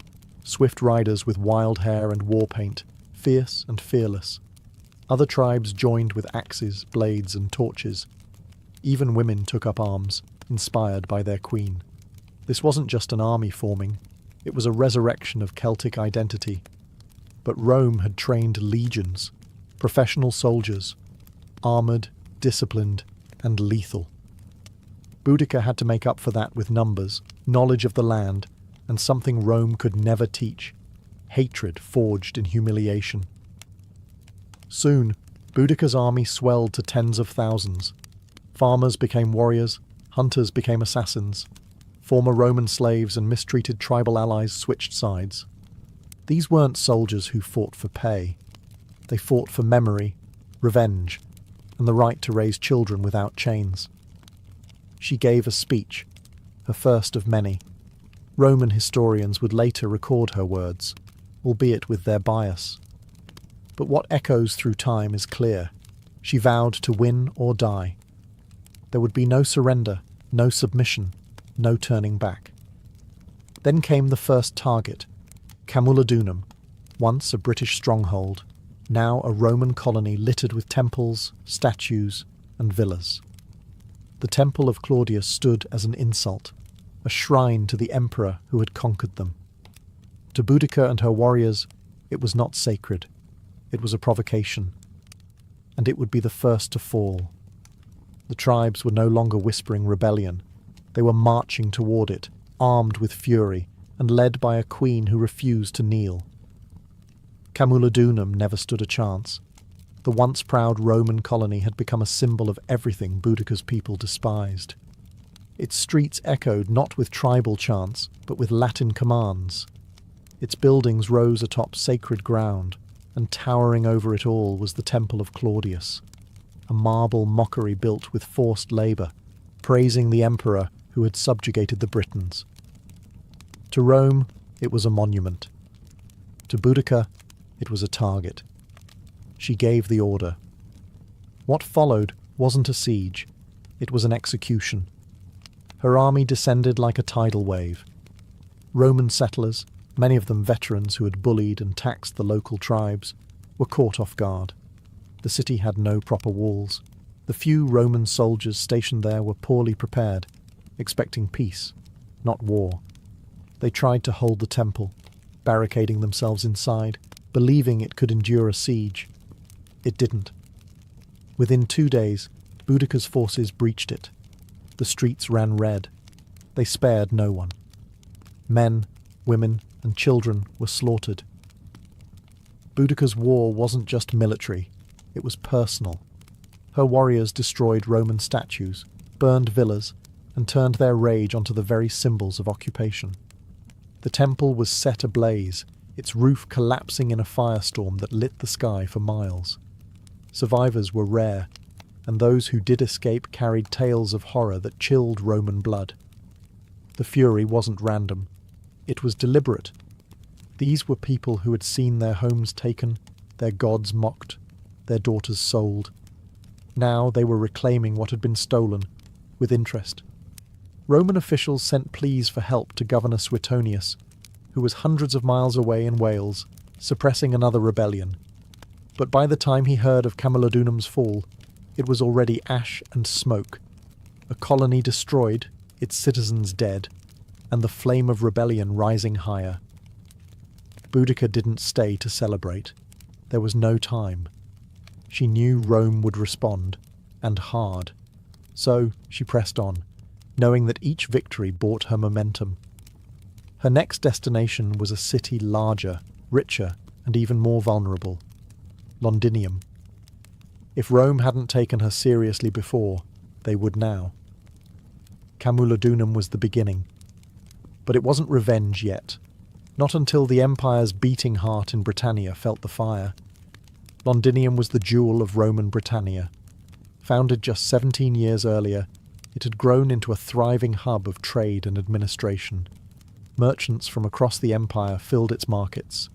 swift riders with wild hair and war paint, fierce and fearless. Other tribes joined with axes, blades, and torches. Even women took up arms, inspired by their queen. This wasn't just an army forming, it was a resurrection of Celtic identity. But Rome had trained legions, professional soldiers, armoured, disciplined, and lethal. Boudica had to make up for that with numbers, knowledge of the land, and something Rome could never teach, hatred forged in humiliation. Soon, Boudica's army swelled to tens of thousands. Farmers became warriors, hunters became assassins. Former Roman slaves and mistreated tribal allies switched sides. These weren't soldiers who fought for pay. They fought for memory, revenge, and the right to raise children without chains. She gave a speech, her first of many, Roman historians would later record her words, albeit with their bias. But what echoes through time is clear. She vowed to win or die. There would be no surrender, no submission, no turning back. Then came the first target, Camulodunum, once a British stronghold, now a Roman colony littered with temples, statues, and villas. The Temple of Claudius stood as an insult, a shrine to the emperor who had conquered them. To Boudica and her warriors, it was not sacred. It was a provocation. And it would be the first to fall. The tribes were no longer whispering rebellion. They were marching toward it, armed with fury, and led by a queen who refused to kneel. Camulodunum never stood a chance. The once proud Roman colony had become a symbol of everything Boudica's people despised. Its streets echoed not with tribal chants, but with Latin commands. Its buildings rose atop sacred ground, and towering over it all was the Temple of Claudius, a marble mockery built with forced labour, praising the emperor who had subjugated the Britons. To Rome, it was a monument. To Boudica, it was a target. She gave the order. What followed wasn't a siege, it was an execution. Her army descended like a tidal wave. Roman settlers, many of them veterans who had bullied and taxed the local tribes, were caught off guard. The city had no proper walls. The few Roman soldiers stationed there were poorly prepared, expecting peace, not war. They tried to hold the temple, barricading themselves inside, believing it could endure a siege. It didn't. Within 2 days, Boudica's forces breached it. The streets ran red. They spared no one. Men, women, and children were slaughtered. Boudica's war wasn't just military, it was personal. Her warriors destroyed Roman statues, burned villas, and turned their rage onto the very symbols of occupation. The temple was set ablaze, its roof collapsing in a firestorm that lit the sky for miles. Survivors were rare, and those who did escape carried tales of horror that chilled Roman blood. The fury wasn't random. It was deliberate. These were people who had seen their homes taken, their gods mocked, their daughters sold. Now they were reclaiming what had been stolen, with interest. Roman officials sent pleas for help to Governor Suetonius, who was hundreds of miles away in Wales, suppressing another rebellion. But by the time he heard of Camulodunum's fall, it was already ash and smoke, a colony destroyed, its citizens dead, and the flame of rebellion rising higher. Boudica didn't stay to celebrate. There was no time. She knew Rome would respond, and hard. So she pressed on, knowing that each victory brought her momentum. Her next destination was a city larger, richer, and even more vulnerable. Londinium. If Rome hadn't taken her seriously before, they would now. Camulodunum was the beginning. But it wasn't revenge yet. Not until the empire's beating heart in Britannia felt the fire. Londinium was the jewel of Roman Britannia. Founded just 17 years earlier, it had grown into a thriving hub of trade and administration. Merchants from across the empire filled its markets.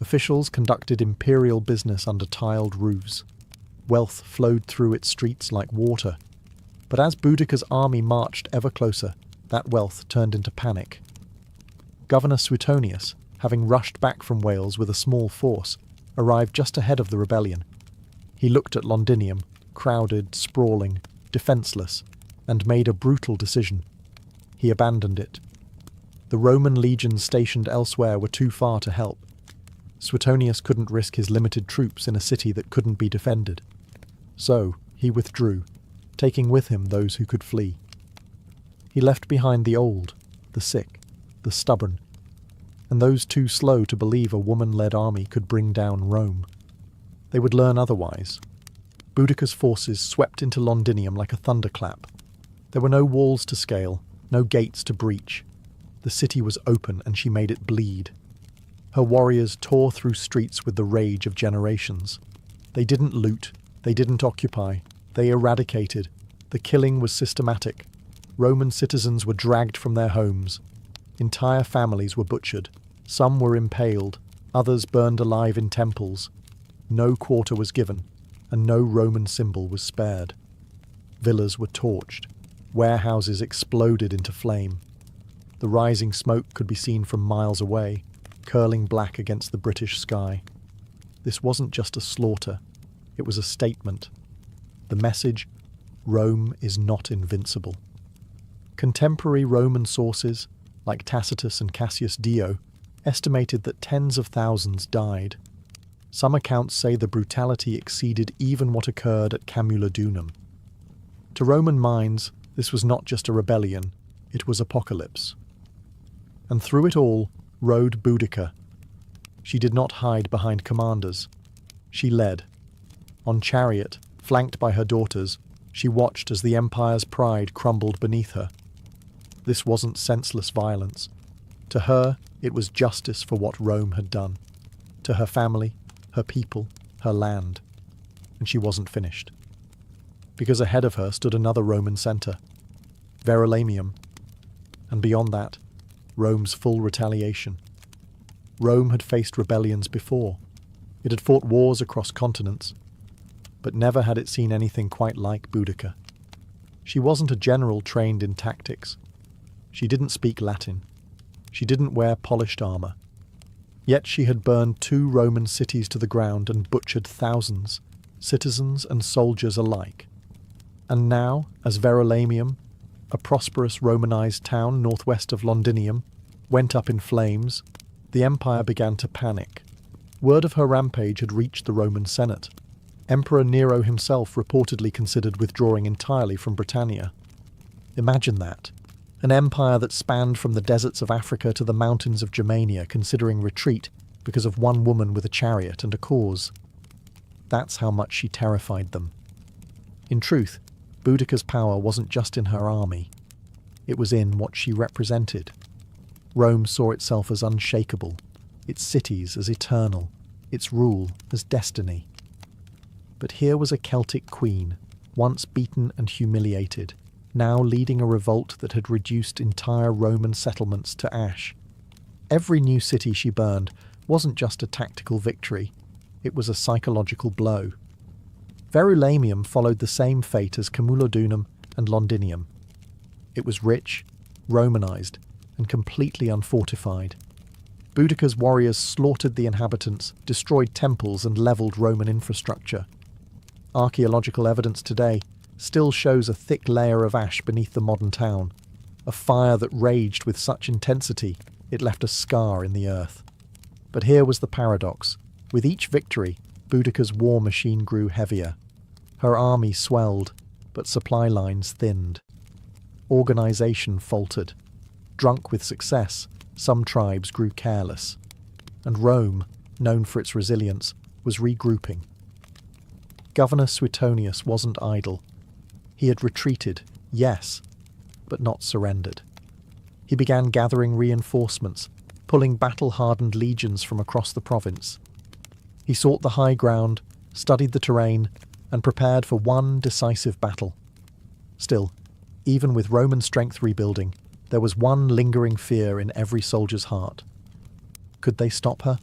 Officials conducted imperial business under tiled roofs. Wealth flowed through its streets like water. But as Boudica's army marched ever closer, that wealth turned into panic. Governor Suetonius, having rushed back from Wales with a small force, arrived just ahead of the rebellion. He looked at Londinium, crowded, sprawling, defenceless, and made a brutal decision. He abandoned it. The Roman legions stationed elsewhere were too far to help. Suetonius couldn't risk his limited troops in a city that couldn't be defended. So he withdrew, taking with him those who could flee. He left behind the old, the sick, the stubborn, and those too slow to believe a woman-led army could bring down Rome. They would learn otherwise. Boudica's forces swept into Londinium like a thunderclap. There were no walls to scale, no gates to breach. The city was open and she made it bleed. Her warriors tore through streets with the rage of generations. They didn't loot, they didn't occupy, they eradicated. The killing was systematic. Roman citizens were dragged from their homes. Entire families were butchered. Some were impaled, others burned alive in temples. No quarter was given, and no Roman symbol was spared. Villas were torched. Warehouses exploded into flame. The rising smoke could be seen from miles away, curling black against the British sky. This wasn't just a slaughter, it was a statement. The message, Rome is not invincible. Contemporary Roman sources, like Tacitus and Cassius Dio, estimated that tens of thousands died. Some accounts say the brutality exceeded even what occurred at Camulodunum. To Roman minds, this was not just a rebellion, it was apocalypse. And through it all rode Boudica. She did not hide behind commanders. She led. On chariot, flanked by her daughters, she watched as the empire's pride crumbled beneath her. This wasn't senseless violence. To her, it was justice for what Rome had done. To her family, her people, her land. And she wasn't finished. Because ahead of her stood another Roman centre, Verulamium. And beyond that, Rome's full retaliation. Rome had faced rebellions before. It had fought wars across continents. But never had it seen anything quite like Boudica. She wasn't a general trained in tactics. She didn't speak Latin. She didn't wear polished armour. Yet she had burned 2 Roman cities to the ground and butchered thousands, citizens and soldiers alike. And now, as Verulamium, a prosperous Romanized town northwest of Londinium, went up in flames, the empire began to panic. Word of her rampage had reached the Roman Senate. Emperor Nero himself reportedly considered withdrawing entirely from Britannia. Imagine that. An empire that spanned from the deserts of Africa to the mountains of Germania considering retreat because of one woman with a chariot and a cause. That's how much she terrified them. In truth, Boudica's power wasn't just in her army. It was in what she represented. Rome saw itself as unshakable, its cities as eternal, its rule as destiny. But here was a Celtic queen, once beaten and humiliated, now leading a revolt that had reduced entire Roman settlements to ash. Every new city she burned wasn't just a tactical victory, it was a psychological blow. Verulamium followed the same fate as Camulodunum and Londinium. It was rich, Romanized, and completely unfortified. Boudica's warriors slaughtered the inhabitants, destroyed temples and levelled Roman infrastructure. Archaeological evidence today still shows a thick layer of ash beneath the modern town, a fire that raged with such intensity it left a scar in the earth. But here was the paradox. With each victory, Boudica's war machine grew heavier. Her army swelled, but supply lines thinned. Organisation faltered. Drunk with success, some tribes grew careless. And Rome, known for its resilience, was regrouping. Governor Suetonius wasn't idle. He had retreated, yes, but not surrendered. He began gathering reinforcements, pulling battle-hardened legions from across the province. He sought the high ground, studied the terrain, and prepared for one decisive battle. Still, even with Roman strength rebuilding, there was one lingering fear in every soldier's heart. Could they stop her?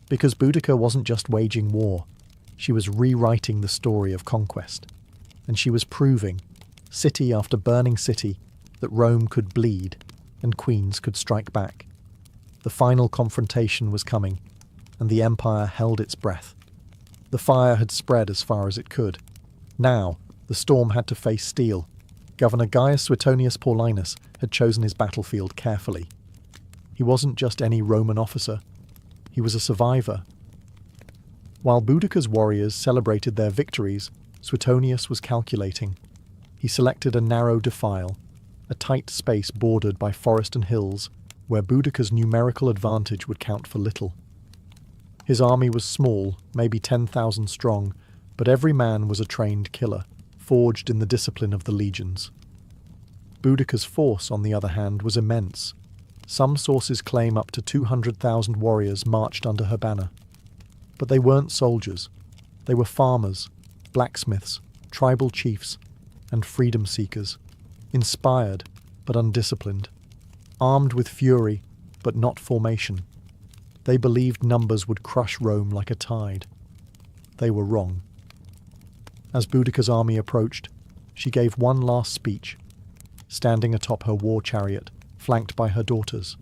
Because Boudica wasn't just waging war, she was rewriting the story of conquest. And she was proving, city after burning city, that Rome could bleed and queens could strike back. The final confrontation was coming, and the empire held its breath. The fire had spread as far as it could. Now, the storm had to face steel. Governor Gaius Suetonius Paulinus had chosen his battlefield carefully. He wasn't just any Roman officer. He was a survivor. While Boudica's warriors celebrated their victories, Suetonius was calculating. He selected a narrow defile, a tight space bordered by forest and hills, where Boudica's numerical advantage would count for little. His army was small, maybe 10,000 strong, but every man was a trained killer, forged in the discipline of the legions. Boudica's force, on the other hand, was immense. Some sources claim up to 200,000 warriors marched under her banner. But they weren't soldiers. They were farmers, blacksmiths, tribal chiefs, and freedom seekers, inspired but undisciplined. armed with fury, but not formation. They believed numbers would crush Rome like a tide. They were wrong. As Boudicca's army approached, she gave one last speech, standing atop her war chariot, flanked by her daughters.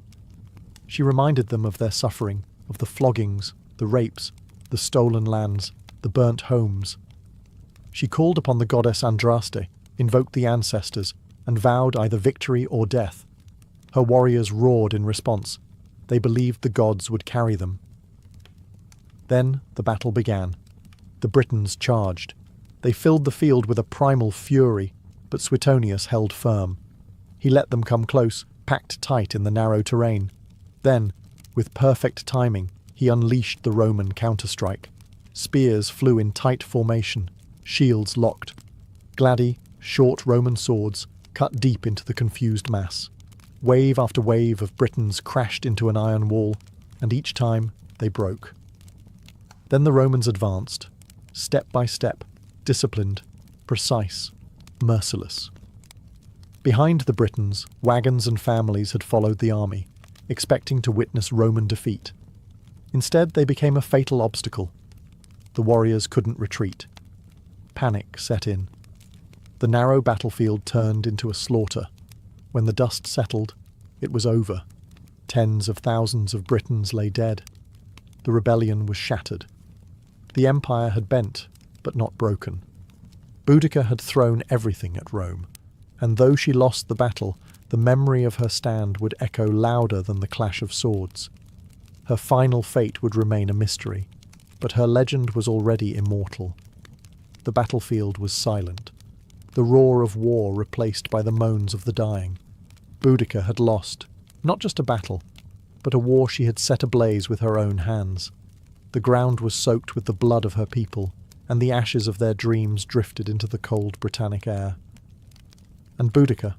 She reminded them of their suffering, of the floggings, the rapes, the stolen lands, the burnt homes. She called upon the goddess Andraste, invoked the ancestors, and vowed either victory or death. Her warriors roared in response. They believed the gods would carry them. Then the battle began. The Britons charged. They filled the field with a primal fury, but Suetonius held firm. He let them come close, packed tight in the narrow terrain. Then, with perfect timing, he unleashed the Roman counterstrike. Spears flew in tight formation, shields locked. Gladi, short Roman swords, cut deep into the confused mass. Wave after wave of Britons crashed into an iron wall, and each time they broke. Then the Romans advanced, step by step, disciplined, precise, merciless. Behind the Britons, wagons and families had followed the army, expecting to witness Roman defeat. Instead, they became a fatal obstacle. The warriors couldn't retreat. Panic set in. The narrow battlefield turned into a slaughter. When the dust settled, it was over. Tens of thousands of Britons lay dead. The rebellion was shattered. The empire had bent, but not broken. Boudica had thrown everything at Rome, and though she lost the battle, the memory of her stand would echo louder than the clash of swords. Her final fate would remain a mystery, but her legend was already immortal. The battlefield was silent, the roar of war replaced by the moans of the dying. Boudica had lost, not just a battle, but a war she had set ablaze with her own hands. The ground was soaked with the blood of her people, and the ashes of their dreams drifted into the cold Britannic air. And Boudica,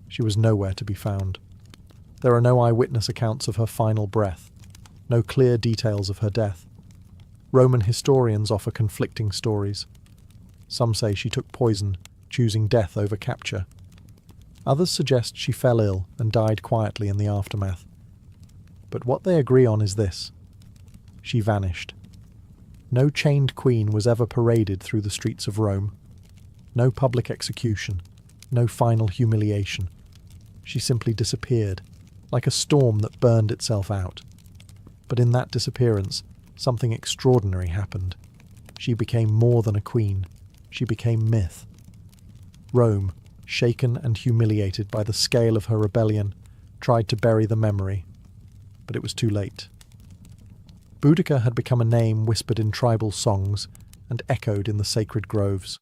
she was nowhere to be found. There are no eyewitness accounts of her final breath, no clear details of her death. Roman historians offer conflicting stories. Some say she took poison, choosing death over capture. Others suggest she fell ill and died quietly in the aftermath. But what they agree on is this: she vanished. No chained queen was ever paraded through the streets of Rome. No public execution, no final humiliation. She simply disappeared, like a storm that burned itself out. But in that disappearance, something extraordinary happened. She became more than a queen. She became myth. Rome, shaken and humiliated by the scale of her rebellion, tried to bury the memory, but it was too late. Boudica had become a name whispered in tribal songs and echoed in the sacred groves.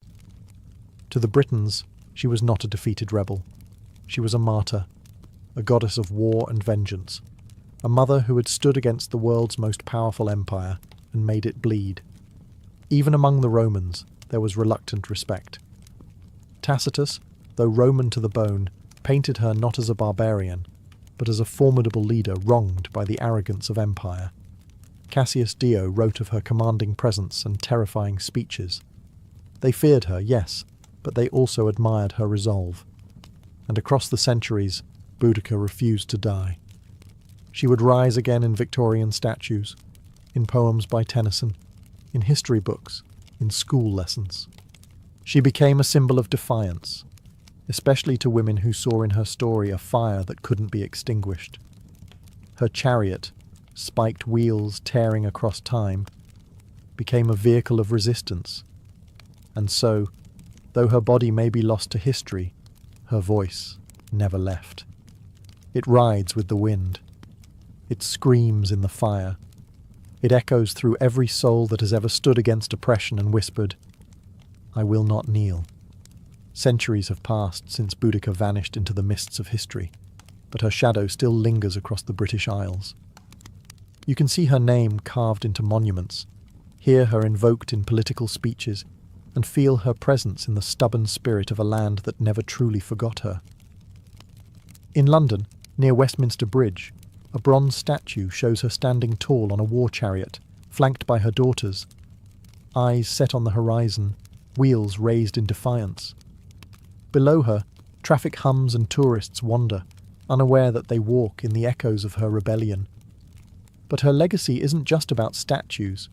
To the Britons, she was not a defeated rebel. She was a martyr, a goddess of war and vengeance, a mother who had stood against the world's most powerful empire and made it bleed. Even among the Romans, there was reluctant respect. Tacitus, though Roman to the bone, painted her not as a barbarian, but as a formidable leader wronged by the arrogance of empire. Cassius Dio wrote of her commanding presence and terrifying speeches. They feared her, yes, but they also admired her resolve. And across the centuries, Boudica refused to die. She would rise again in Victorian statues, in poems by Tennyson, in history books, in school lessons. She became a symbol of defiance, especially to women who saw in her story a fire that couldn't be extinguished. Her chariot, spiked wheels tearing across time, became a vehicle of resistance. And so, though her body may be lost to history, her voice never left. It rides with the wind. It screams in the fire. It echoes through every soul that has ever stood against oppression and whispered, "I will not kneel." Centuries have passed since Boudica vanished into the mists of history, but her shadow still lingers across the British Isles. You can see her name carved into monuments, hear her invoked in political speeches, and feel her presence in the stubborn spirit of a land that never truly forgot her. In London, near Westminster Bridge, a bronze statue shows her standing tall on a war chariot, flanked by her daughters, eyes set on the horizon, wheels raised in defiance. Below her, traffic hums and tourists wander, unaware that they walk in the echoes of her rebellion. But her legacy isn't just about statues,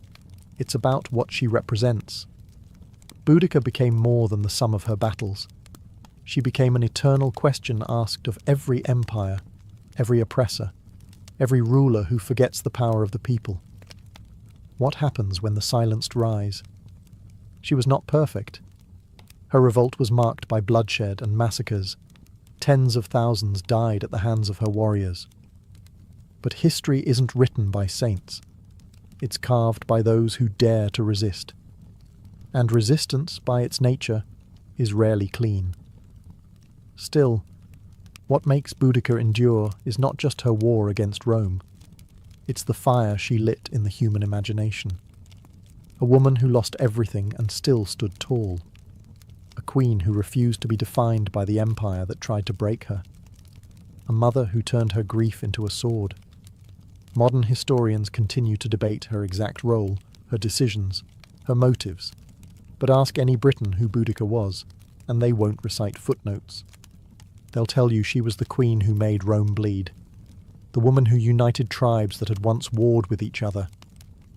it's about what she represents. Boudica became more than the sum of her battles. She became an eternal question asked of every empire, every oppressor, every ruler who forgets the power of the people. What happens when the silenced rise? She was not perfect. Her revolt was marked by bloodshed and massacres. Tens of thousands died at the hands of her warriors. But history isn't written by saints. It's carved by those who dare to resist. And resistance, by its nature, is rarely clean. Still, what makes Boudica endure is not just her war against Rome. It's the fire she lit in the human imagination. A woman who lost everything and still stood tall. A queen who refused to be defined by the empire that tried to break her. A mother who turned her grief into a sword. Modern historians continue to debate her exact role, her decisions, her motives. But ask any Briton who Boudica was, and they won't recite footnotes. They'll tell you she was the queen who made Rome bleed, the woman who united tribes that had once warred with each other,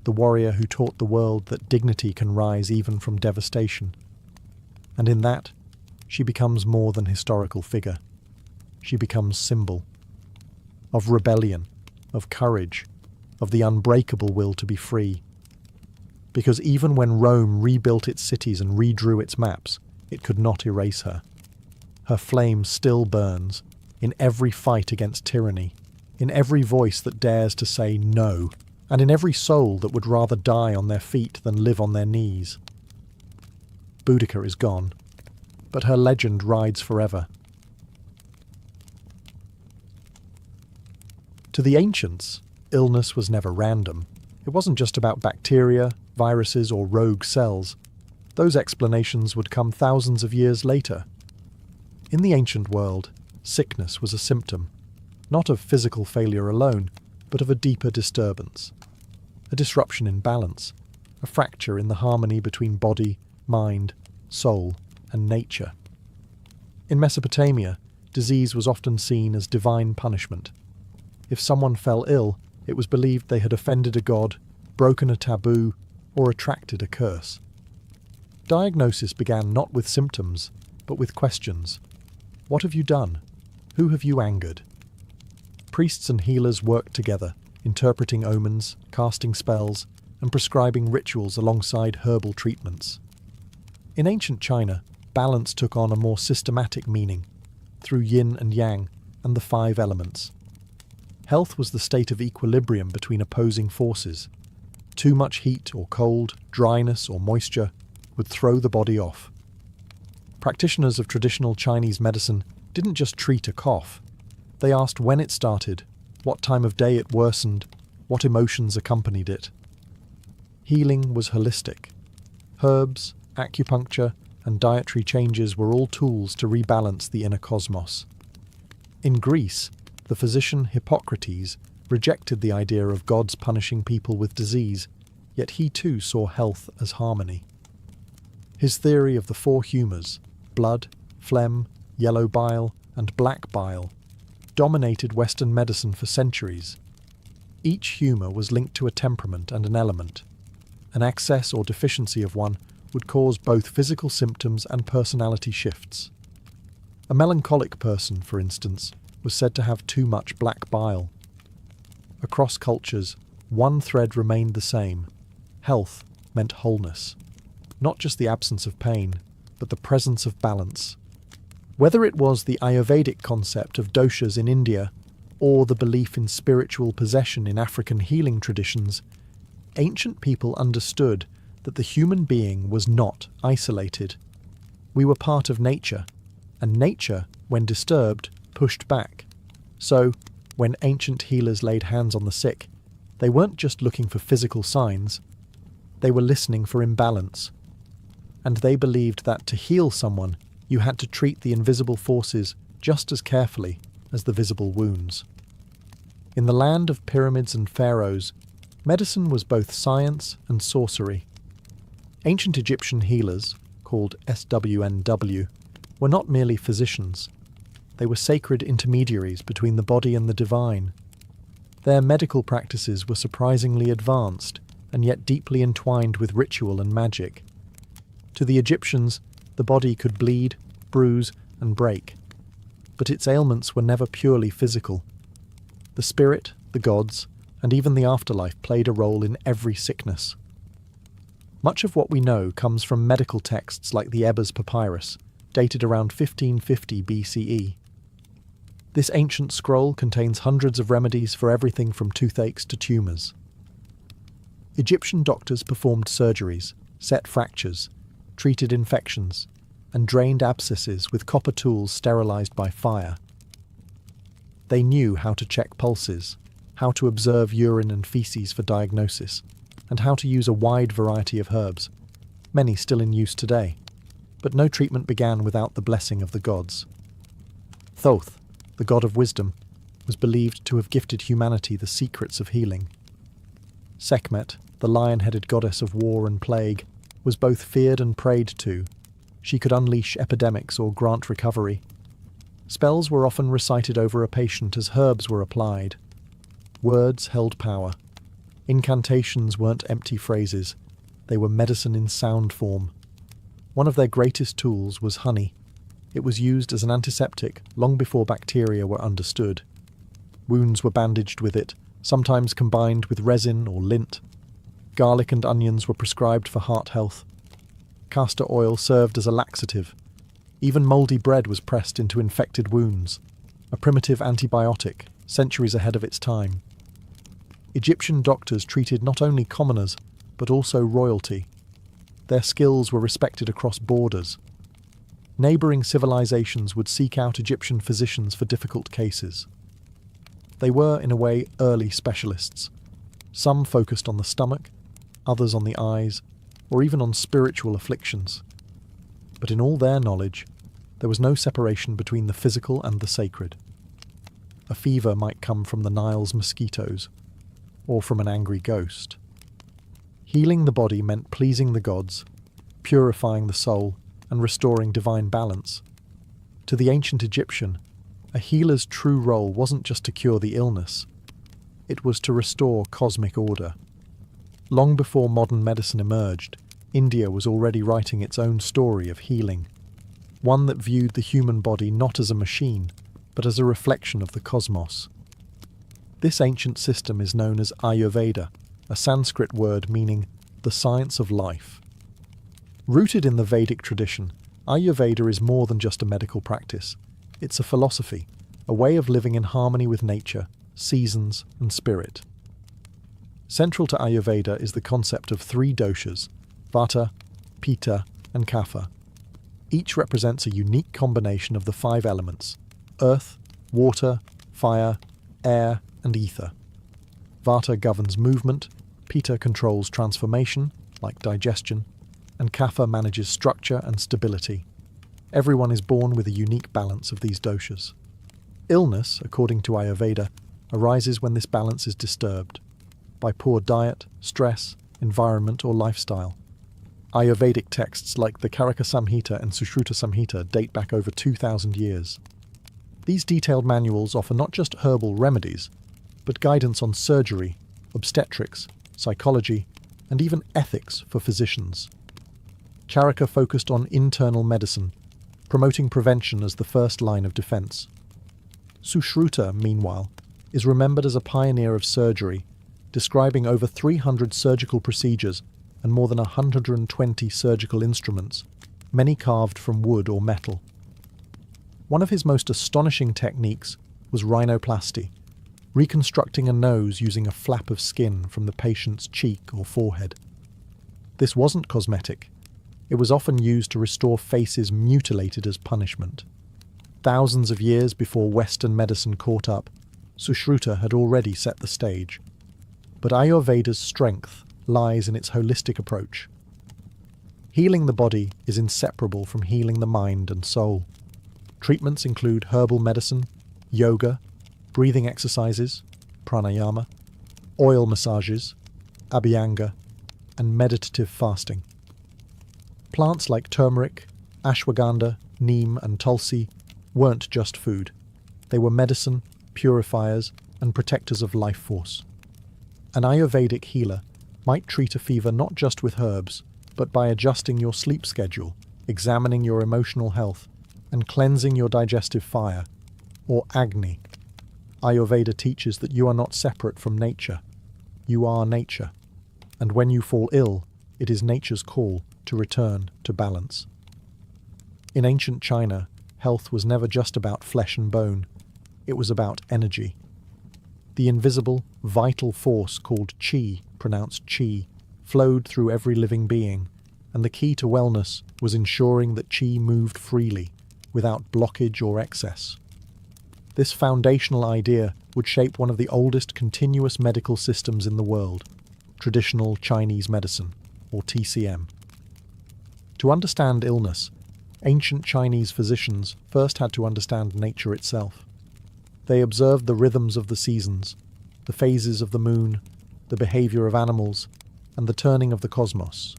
the warrior who taught the world that dignity can rise even from devastation. And in that, she becomes more than historical figure. She becomes symbol of rebellion, of courage, of the unbreakable will to be free. Because even when Rome rebuilt its cities and redrew its maps, it could not erase her. Her flame still burns, in every fight against tyranny, in every voice that dares to say no, and in every soul that would rather die on their feet than live on their knees. Boudica is gone, but her legend rides forever. To the ancients, illness was never random. It wasn't just about bacteria, viruses, or rogue cells. Those explanations would come thousands of years later. In the ancient world, sickness was a symptom, not of physical failure alone, but of a deeper disturbance. A disruption in balance, a fracture in the harmony between body, mind, soul, and nature. In Mesopotamia, disease was often seen as divine punishment. If someone fell ill, it was believed they had offended a god, broken a taboo, or attracted a curse. Diagnosis began not with symptoms, but with questions. What have you done? Who have you angered? Priests and healers worked together, interpreting omens, casting spells, and prescribing rituals alongside herbal treatments. In ancient China, balance took on a more systematic meaning, through yin and yang and the 5 elements. Health was the state of equilibrium between opposing forces. Too much heat or cold, dryness or moisture would throw the body off. Practitioners of traditional Chinese medicine didn't just treat a cough. They asked when it started, what time of day it worsened, what emotions accompanied it. Healing was holistic. Herbs, acupuncture, and dietary changes were all tools to rebalance the inner cosmos. In Greece, the physician Hippocrates rejected the idea of gods punishing people with disease, yet he too saw health as harmony. His theory of the 4 humours, blood, phlegm, yellow bile, and black bile, dominated Western medicine for centuries. Each humour was linked to a temperament and an element. An excess or deficiency of one would cause both physical symptoms and personality shifts. A melancholic person, for instance, was said to have too much black bile. Across cultures, one thread remained the same. Health meant wholeness. Not just the absence of pain, but the presence of balance. Whether it was the Ayurvedic concept of doshas in India, or the belief in spiritual possession in African healing traditions, ancient people understood that the human being was not isolated. We were part of nature, and nature, when disturbed, pushed back. So, when ancient healers laid hands on the sick, they weren't just looking for physical signs, they were listening for imbalance. And they believed that to heal someone, you had to treat the invisible forces just as carefully as the visible wounds. In the land of pyramids and pharaohs, medicine was both science and sorcery. Ancient Egyptian healers, called SWNW, were not merely physicians. They were sacred intermediaries between the body and the divine. Their medical practices were surprisingly advanced and yet deeply entwined with ritual and magic. To the Egyptians, the body could bleed, bruise, and break, but its ailments were never purely physical. The spirit, the gods, and even the afterlife played a role in every sickness. Much of what we know comes from medical texts like the Ebers Papyrus, dated around 1550 BCE. This ancient scroll contains hundreds of remedies for everything from toothaches to tumours. Egyptian doctors performed surgeries, set fractures, treated infections, and drained abscesses with copper tools sterilised by fire. They knew how to check pulses, how to observe urine and faeces for diagnosis, and how to use a wide variety of herbs, many still in use today. But no treatment began without the blessing of the gods. Thoth, the god of wisdom, was believed to have gifted humanity the secrets of healing. Sekhmet, the lion-headed goddess of war and plague, was both feared and prayed to. She could unleash epidemics or grant recovery. Spells were often recited over a patient as herbs were applied. Words held power. Incantations weren't empty phrases. They were medicine in sound form. One of their greatest tools was honey. It was used as an antiseptic long before bacteria were understood. Wounds were bandaged with it, sometimes combined with resin or lint. Garlic and onions were prescribed for heart health. Castor oil served as a laxative. Even mouldy bread was pressed into infected wounds, a primitive antibiotic, centuries ahead of its time. Egyptian doctors treated not only commoners, but also royalty. Their skills were respected across borders. Neighbouring civilizations would seek out Egyptian physicians for difficult cases. They were, in a way, early specialists. Some focused on the stomach, others on the eyes, or even on spiritual afflictions. But in all their knowledge, there was no separation between the physical and the sacred. A fever might come from the Nile's mosquitoes, or from an angry ghost. Healing the body meant pleasing the gods, purifying the soul, and restoring divine balance. To the ancient Egyptian, a healer's true role wasn't just to cure the illness, it was to restore cosmic order. Long before modern medicine emerged, India was already writing its own story of healing, one that viewed the human body not as a machine, but as a reflection of the cosmos. This ancient system is known as Ayurveda, a Sanskrit word meaning the science of life. Rooted in the Vedic tradition, Ayurveda is more than just a medical practice. It's a philosophy, a way of living in harmony with nature, seasons, and spirit. Central to Ayurveda is the concept of three doshas, Vata, Pitta, and Kapha. Each represents a unique combination of the five elements: earth, water, fire, air, and ether. Vata governs movement, Pitta controls transformation, like digestion, and Kapha manages structure and stability. Everyone is born with a unique balance of these doshas. Illness, according to Ayurveda, arises when this balance is disturbed, by poor diet, stress, environment, or lifestyle. Ayurvedic texts like the Karaka Samhita and Sushruta Samhita date back over 2,000 years. These detailed manuals offer not just herbal remedies, but guidance on surgery, obstetrics, psychology, and even ethics for physicians. Charaka focused on internal medicine, promoting prevention as the first line of defense. Sushruta, meanwhile, is remembered as a pioneer of surgery, describing over 300 surgical procedures and more than 120 surgical instruments, many carved from wood or metal. One of his most astonishing techniques was rhinoplasty, reconstructing a nose using a flap of skin from the patient's cheek or forehead. This wasn't cosmetic. It was often used to restore faces mutilated as punishment. Thousands of years before Western medicine caught up, Sushruta had already set the stage. But Ayurveda's strength lies in its holistic approach. Healing the body is inseparable from healing the mind and soul. Treatments include herbal medicine, yoga, breathing exercises, pranayama, oil massages, abhyanga, and meditative fasting. Plants like turmeric, ashwagandha, neem, and tulsi weren't just food. They were medicine, purifiers, and protectors of life force. An Ayurvedic healer might treat a fever not just with herbs, but by adjusting your sleep schedule, examining your emotional health, and cleansing your digestive fire, or Agni. Ayurveda teaches that you are not separate from nature. You are nature. And when you fall ill, it is nature's call to return to balance. In ancient China, health was never just about flesh and bone. It was about energy. The invisible, vital force called qi, pronounced chi, flowed through every living being, and the key to wellness was ensuring that qi moved freely, without blockage or excess. This foundational idea would shape one of the oldest continuous medical systems in the world, traditional Chinese medicine, or TCM. To understand illness, ancient Chinese physicians first had to understand nature itself. They observed the rhythms of the seasons, the phases of the moon, the behavior of animals, and the turning of the cosmos.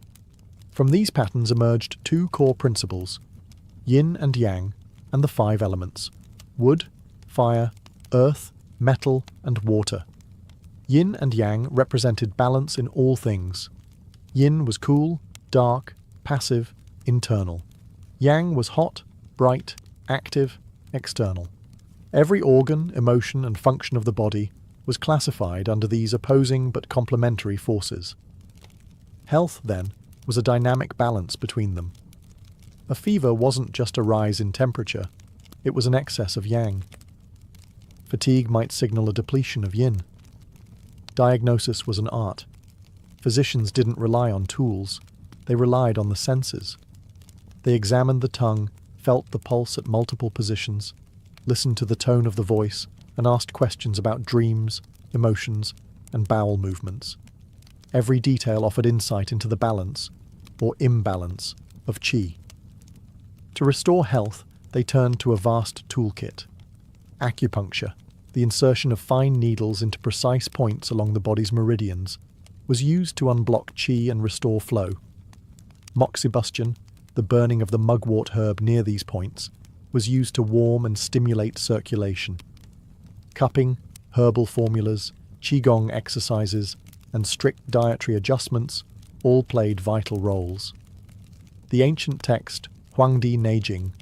From these patterns emerged two core principles: yin and yang, and the five elements: wood, fire, earth, metal, and water. Yin and yang represented balance in all things. Yin was cool, dark, passive, internal. Yang was hot, bright, active, external. Every organ, emotion, and function of the body was classified under these opposing but complementary forces. Health, then, was a dynamic balance between them. A fever wasn't just a rise in temperature, it was an excess of yang. Fatigue might signal a depletion of yin. Diagnosis was an art. Physicians didn't rely on tools, they relied on the senses. They examined the tongue, felt the pulse at multiple positions, listened to the tone of the voice, and asked questions about dreams, emotions, and bowel movements. Every detail offered insight into the balance, or imbalance, of qi. To restore health, they turned to a vast toolkit. Acupuncture, the insertion of fine needles into precise points along the body's meridians, was used to unblock qi and restore flow. Moxibustion, the burning of the mugwort herb near these points, was used to warm and stimulate circulation. Cupping, herbal formulas, qigong exercises, and strict dietary adjustments all played vital roles. The ancient text Huangdi Neijing,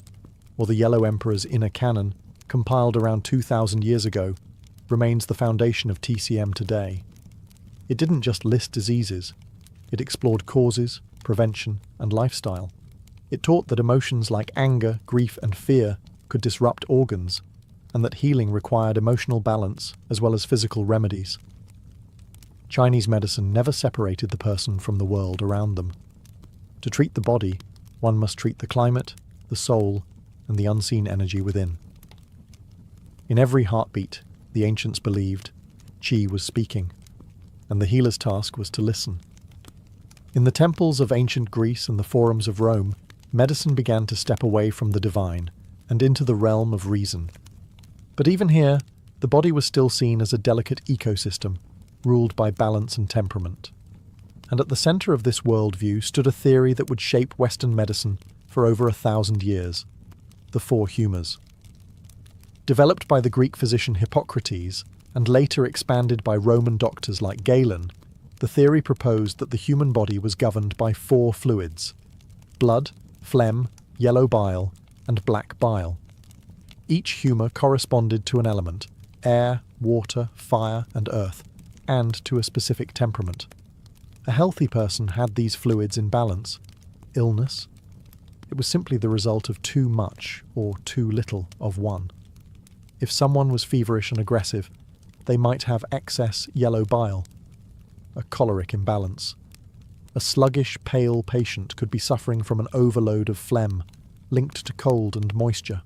or the Yellow Emperor's Inner Canon, compiled around 2,000 years ago, remains the foundation of TCM today. It didn't just list diseases, it explored causes, prevention, and lifestyle. It taught that emotions like anger, grief, and fear could disrupt organs, and that healing required emotional balance as well as physical remedies. Chinese medicine never separated the person from the world around them. To treat the body, one must treat the climate, the soul, and the unseen energy within. In every heartbeat, the ancients believed, qi was speaking, and the healer's task was to listen. In the temples of ancient Greece and the forums of Rome, medicine began to step away from the divine and into the realm of reason. But even here, the body was still seen as a delicate ecosystem, ruled by balance and temperament. And at the centre of this worldview stood a theory that would shape Western medicine for over 1,000 years: the four humours. Developed by the Greek physician Hippocrates, and later expanded by Roman doctors like Galen, the theory proposed that the human body was governed by four fluids: blood, phlegm, yellow bile, and black bile. Each humour corresponded to an element: air, water, fire, and earth, and to a specific temperament. A healthy person had these fluids in balance. Illness? It was simply the result of too much or too little of one. If someone was feverish and aggressive, they might have excess yellow bile, a choleric imbalance. A sluggish, pale patient could be suffering from an overload of phlegm, linked to cold and moisture.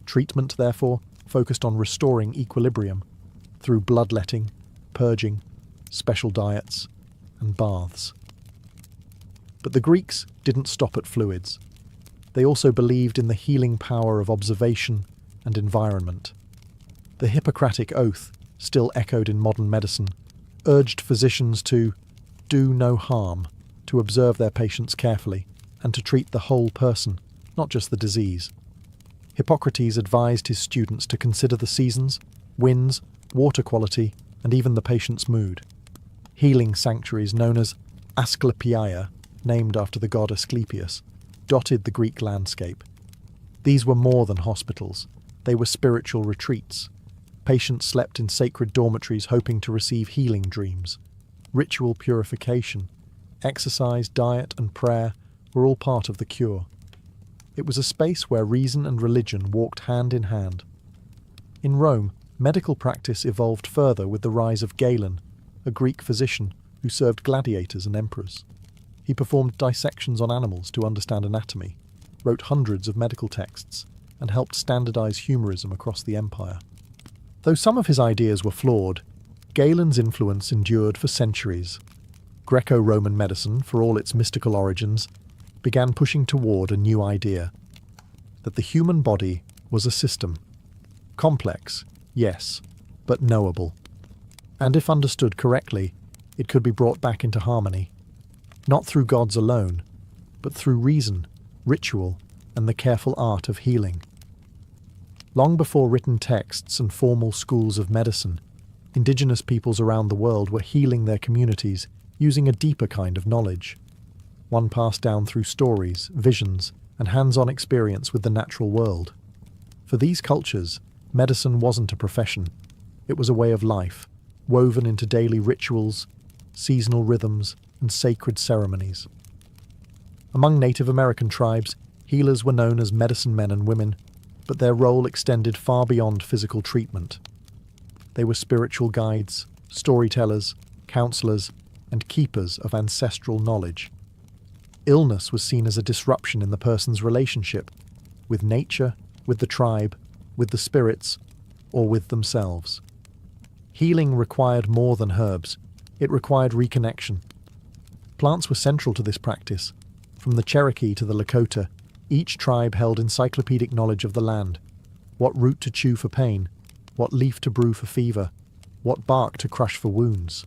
Treatment, therefore, focused on restoring equilibrium through bloodletting, purging, special diets, and baths. But the Greeks didn't stop at fluids. They also believed in the healing power of observation and environment. The Hippocratic Oath, still echoed in modern medicine, urged physicians to do no harm, to observe their patients carefully, and to treat the whole person, not just the disease. Hippocrates advised his students to consider the seasons, winds, water quality, and even the patient's mood. Healing sanctuaries known as Asclepiae, named after the god Asclepius, dotted the Greek landscape. These were more than hospitals. They were spiritual retreats. Patients slept in sacred dormitories hoping to receive healing dreams. Ritual purification, exercise, diet, and prayer were all part of the cure. It was a space where reason and religion walked hand in hand. In Rome, medical practice evolved further with the rise of Galen, a Greek physician who served gladiators and emperors. He performed dissections on animals to understand anatomy, wrote hundreds of medical texts, and helped standardize humorism across the empire. Though some of his ideas were flawed, Galen's influence endured for centuries. Greco-Roman medicine, for all its mystical origins, began pushing toward a new idea: that the human body was a system. Complex, yes, but knowable. And if understood correctly, it could be brought back into harmony, not through gods alone, but through reason, ritual, and the careful art of healing. Long before written texts and formal schools of medicine, indigenous peoples around the world were healing their communities using a deeper kind of knowledge, one passed down through stories, visions, and hands-on experience with the natural world. For these cultures, medicine wasn't a profession. It was a way of life, woven into daily rituals, seasonal rhythms, and sacred ceremonies. Among Native American tribes, healers were known as medicine men and women, but their role extended far beyond physical treatment. They were spiritual guides, storytellers, counselors, and keepers of ancestral knowledge. Illness was seen as a disruption in the person's relationship with nature, with the tribe, with the spirits, or with themselves. Healing required more than herbs. It required reconnection. Plants were central to this practice. From the Cherokee to the Lakota, each tribe held encyclopedic knowledge of the land: what root to chew for pain, what leaf to brew for fever, what bark to crush for wounds.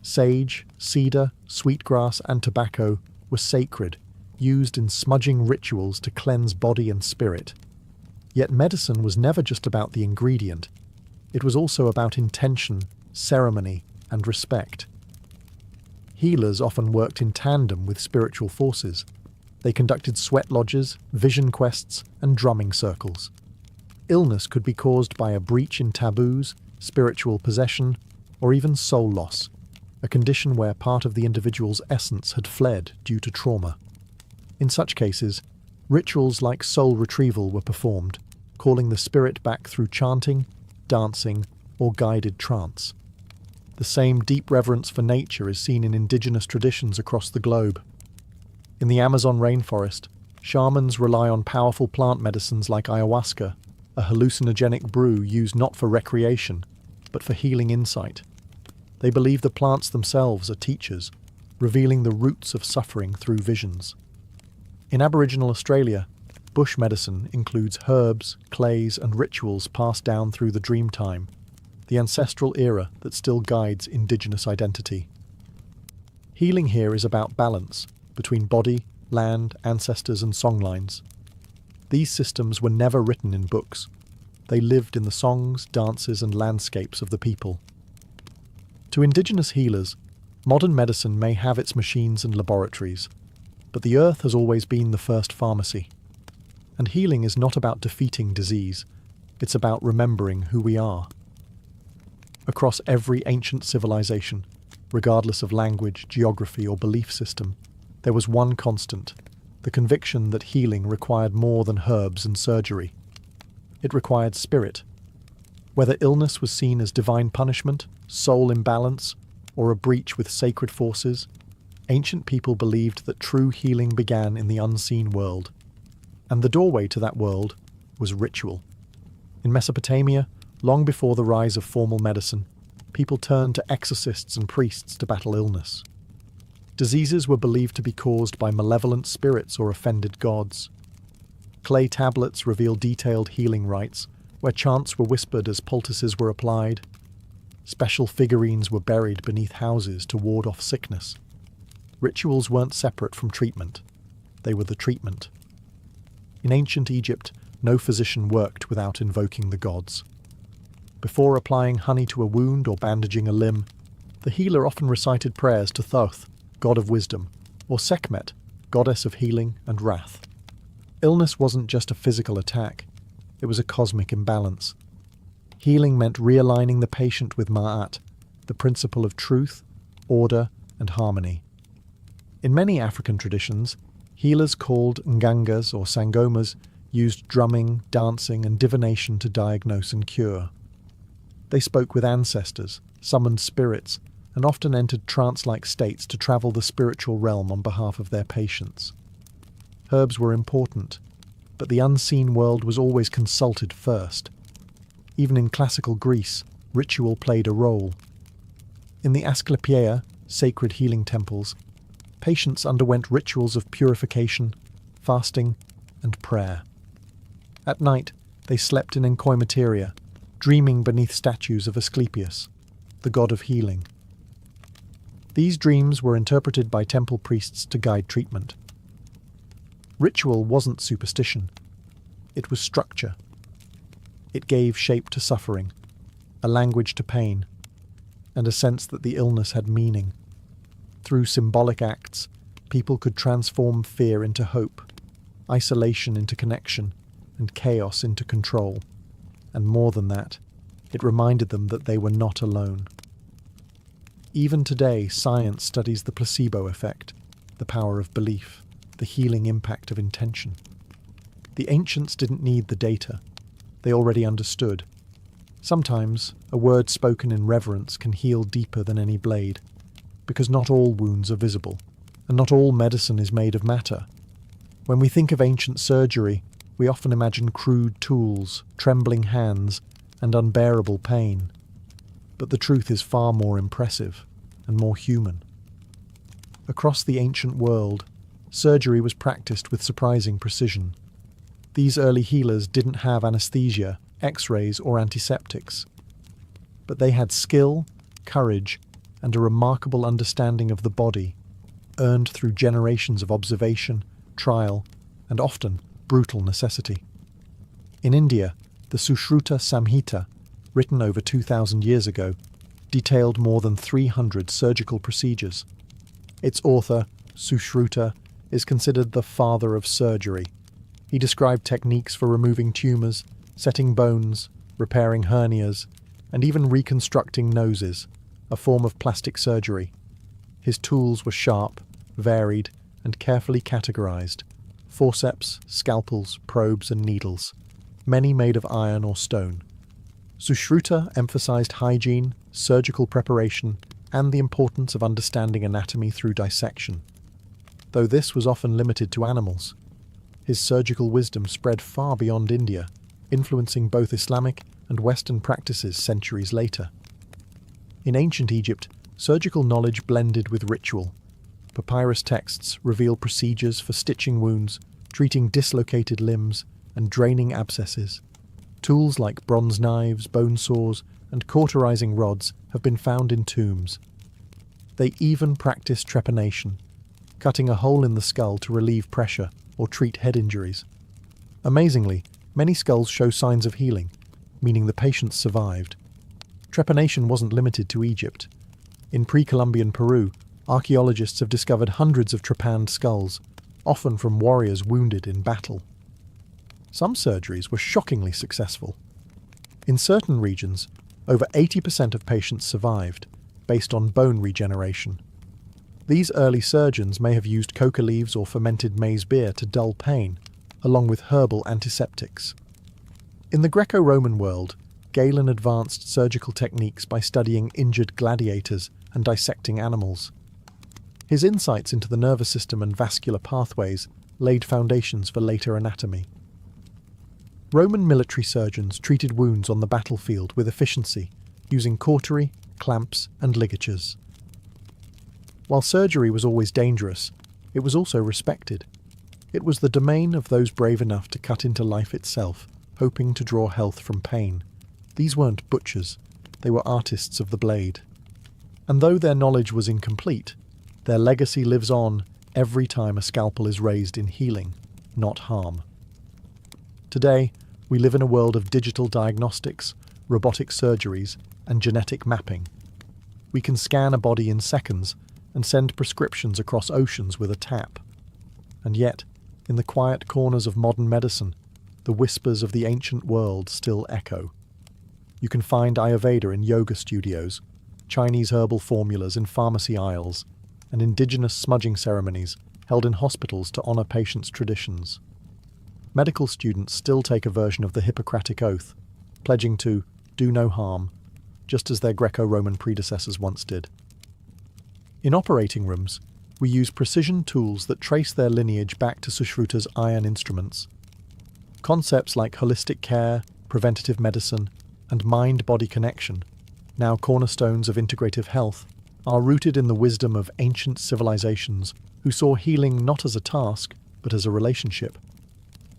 Sage, cedar, sweetgrass, and tobacco were sacred, used in smudging rituals to cleanse body and spirit. Yet medicine was never just about the ingredient. It was also about intention, ceremony, and respect. Healers often worked in tandem with spiritual forces. They conducted sweat lodges, vision quests, and drumming circles. Illness could be caused by a breach in taboos, spiritual possession, or even soul loss, a condition where part of the individual's essence had fled due to trauma. In such cases, rituals like soul retrieval were performed, calling the spirit back through chanting, dancing, or guided trance. The same deep reverence for nature is seen in indigenous traditions across the globe. In the Amazon rainforest, shamans rely on powerful plant medicines like ayahuasca, a hallucinogenic brew used not for recreation, but for healing insight. They believe the plants themselves are teachers, revealing the roots of suffering through visions. In Aboriginal Australia, bush medicine includes herbs, clays, and rituals passed down through the dream time, the ancestral era that still guides Indigenous identity. Healing here is about balance between body, land, ancestors, and songlines. These systems were never written in books. They lived in the songs, dances, and landscapes of the people. To Indigenous healers, modern medicine may have its machines and laboratories, but the earth has always been the first pharmacy. And healing is not about defeating disease, it's about remembering who we are. Across every ancient civilization, regardless of language, geography, or belief system, there was one constant: the conviction that healing required more than herbs and surgery. It required spirit. Whether illness was seen as divine punishment, soul imbalance, or a breach with sacred forces, ancient people believed that true healing began in the unseen world. And the doorway to that world was ritual. In Mesopotamia, long before the rise of formal medicine, people turned to exorcists and priests to battle illness. Diseases were believed to be caused by malevolent spirits or offended gods. Clay tablets reveal detailed healing rites, where chants were whispered as poultices were applied. Special figurines were buried beneath houses to ward off sickness. Rituals weren't separate from treatment. They were the treatment. In ancient Egypt, no physician worked without invoking the gods. Before applying honey to a wound or bandaging a limb, the healer often recited prayers to Thoth, god of wisdom, or Sekhmet, goddess of healing and wrath. Illness wasn't just a physical attack, it was a cosmic imbalance. Healing meant realigning the patient with Ma'at, the principle of truth, order, and harmony. In many African traditions, healers called Ngangas or Sangomas used drumming, dancing, and divination to diagnose and cure. They spoke with ancestors, summoned spirits, and often entered trance-like states to travel the spiritual realm on behalf of their patients. Herbs were important, but the unseen world was always consulted first. Even in classical Greece, ritual played a role. In the Asclepiaea, sacred healing temples, patients underwent rituals of purification, fasting, and prayer. At night, they slept in enkoimateria, dreaming beneath statues of Asclepius, the god of healing. These dreams were interpreted by temple priests to guide treatment. Ritual wasn't superstition. It was structure. It gave shape to suffering, a language to pain, and a sense that the illness had meaning. Through symbolic acts, people could transform fear into hope, isolation into connection, and chaos into control. And more than that, it reminded them that they were not alone. Even today, science studies the placebo effect, the power of belief, the healing impact of intention. The ancients didn't need the data. They already understood. Sometimes, a word spoken in reverence can heal deeper than any blade, because not all wounds are visible, and not all medicine is made of matter. When we think of ancient surgery, we often imagine crude tools, trembling hands, and unbearable pain. But the truth is far more impressive and more human. Across the ancient world, surgery was practiced with surprising precision. These early healers didn't have anesthesia, X-rays, or antiseptics. But they had skill, courage, and a remarkable understanding of the body, earned through generations of observation, trial, and often brutal necessity. In India, the Sushruta Samhita, written over 2,000 years ago, detailed more than 300 surgical procedures. Its author, Sushruta, is considered the father of surgery. He described techniques for removing tumours, setting bones, repairing hernias, and even reconstructing noses, a form of plastic surgery. His tools were sharp, varied, and carefully categorized: forceps, scalpels, probes, and needles, many made of iron or stone. Sushruta emphasized hygiene, surgical preparation, and the importance of understanding anatomy through dissection. Though this was often limited to animals, his surgical wisdom spread far beyond India, influencing both Islamic and Western practices centuries later. In ancient Egypt, surgical knowledge blended with ritual. Papyrus texts reveal procedures for stitching wounds, treating dislocated limbs, and draining abscesses. Tools like bronze knives, bone saws, and cauterizing rods have been found in tombs. They even practiced trepanation, cutting a hole in the skull to relieve pressure or treat head injuries. Amazingly, many skulls show signs of healing, meaning the patients survived. Trepanation wasn't limited to Egypt. In pre-Columbian Peru, archaeologists have discovered hundreds of trepanned skulls, often from warriors wounded in battle. Some surgeries were shockingly successful. In certain regions, over 80% of patients survived, based on bone regeneration. These early surgeons may have used coca leaves or fermented maize beer to dull pain, along with herbal antiseptics. In the Greco-Roman world, Galen advanced surgical techniques by studying injured gladiators and dissecting animals. His insights into the nervous system and vascular pathways laid foundations for later anatomy. Roman military surgeons treated wounds on the battlefield with efficiency, using cautery, clamps, and ligatures. While surgery was always dangerous, it was also respected. It was the domain of those brave enough to cut into life itself, hoping to draw health from pain. These weren't butchers, they were artists of the blade. And though their knowledge was incomplete, their legacy lives on every time a scalpel is raised in healing, not harm. Today, we live in a world of digital diagnostics, robotic surgeries, and genetic mapping. We can scan a body in seconds and send prescriptions across oceans with a tap. And yet, in the quiet corners of modern medicine, the whispers of the ancient world still echo. You can find Ayurveda in yoga studios, Chinese herbal formulas in pharmacy aisles, and indigenous smudging ceremonies held in hospitals to honour patients' traditions. Medical students still take a version of the Hippocratic Oath, pledging to do no harm, just as their Greco-Roman predecessors once did. In operating rooms, we use precision tools that trace their lineage back to Sushruta's iron instruments. Concepts like holistic care, preventative medicine, and mind-body connection, now cornerstones of integrative health, are rooted in the wisdom of ancient civilizations who saw healing not as a task, but as a relationship.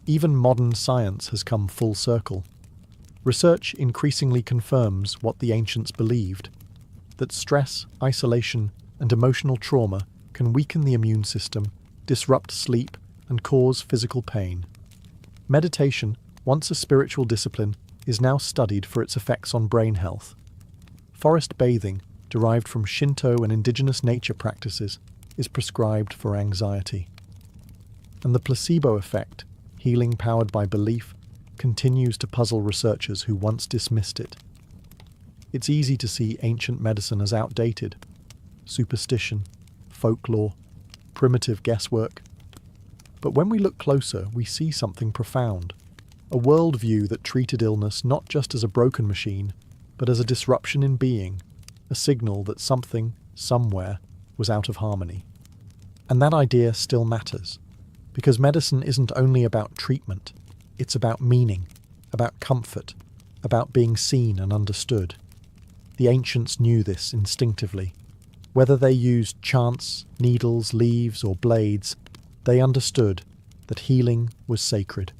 Even modern science has come full circle. Research increasingly confirms what the ancients believed, that stress, isolation, and emotional trauma can weaken the immune system, disrupt sleep, and cause physical pain. Meditation, once a spiritual discipline, is now studied for its effects on brain health. Forest bathing, derived from Shinto and indigenous nature practices, is prescribed for anxiety. And the placebo effect, healing powered by belief, continues to puzzle researchers who once dismissed it. It's easy to see ancient medicine as outdated. Superstition, folklore, primitive guesswork. But when we look closer, we see something profound. A worldview that treated illness not just as a broken machine, but as a disruption in being, a signal that something, somewhere, was out of harmony. And that idea still matters, because medicine isn't only about treatment, it's about meaning, about comfort, about being seen and understood. The ancients knew this instinctively. Whether they used chants, needles, leaves, or blades, they understood that healing was sacred.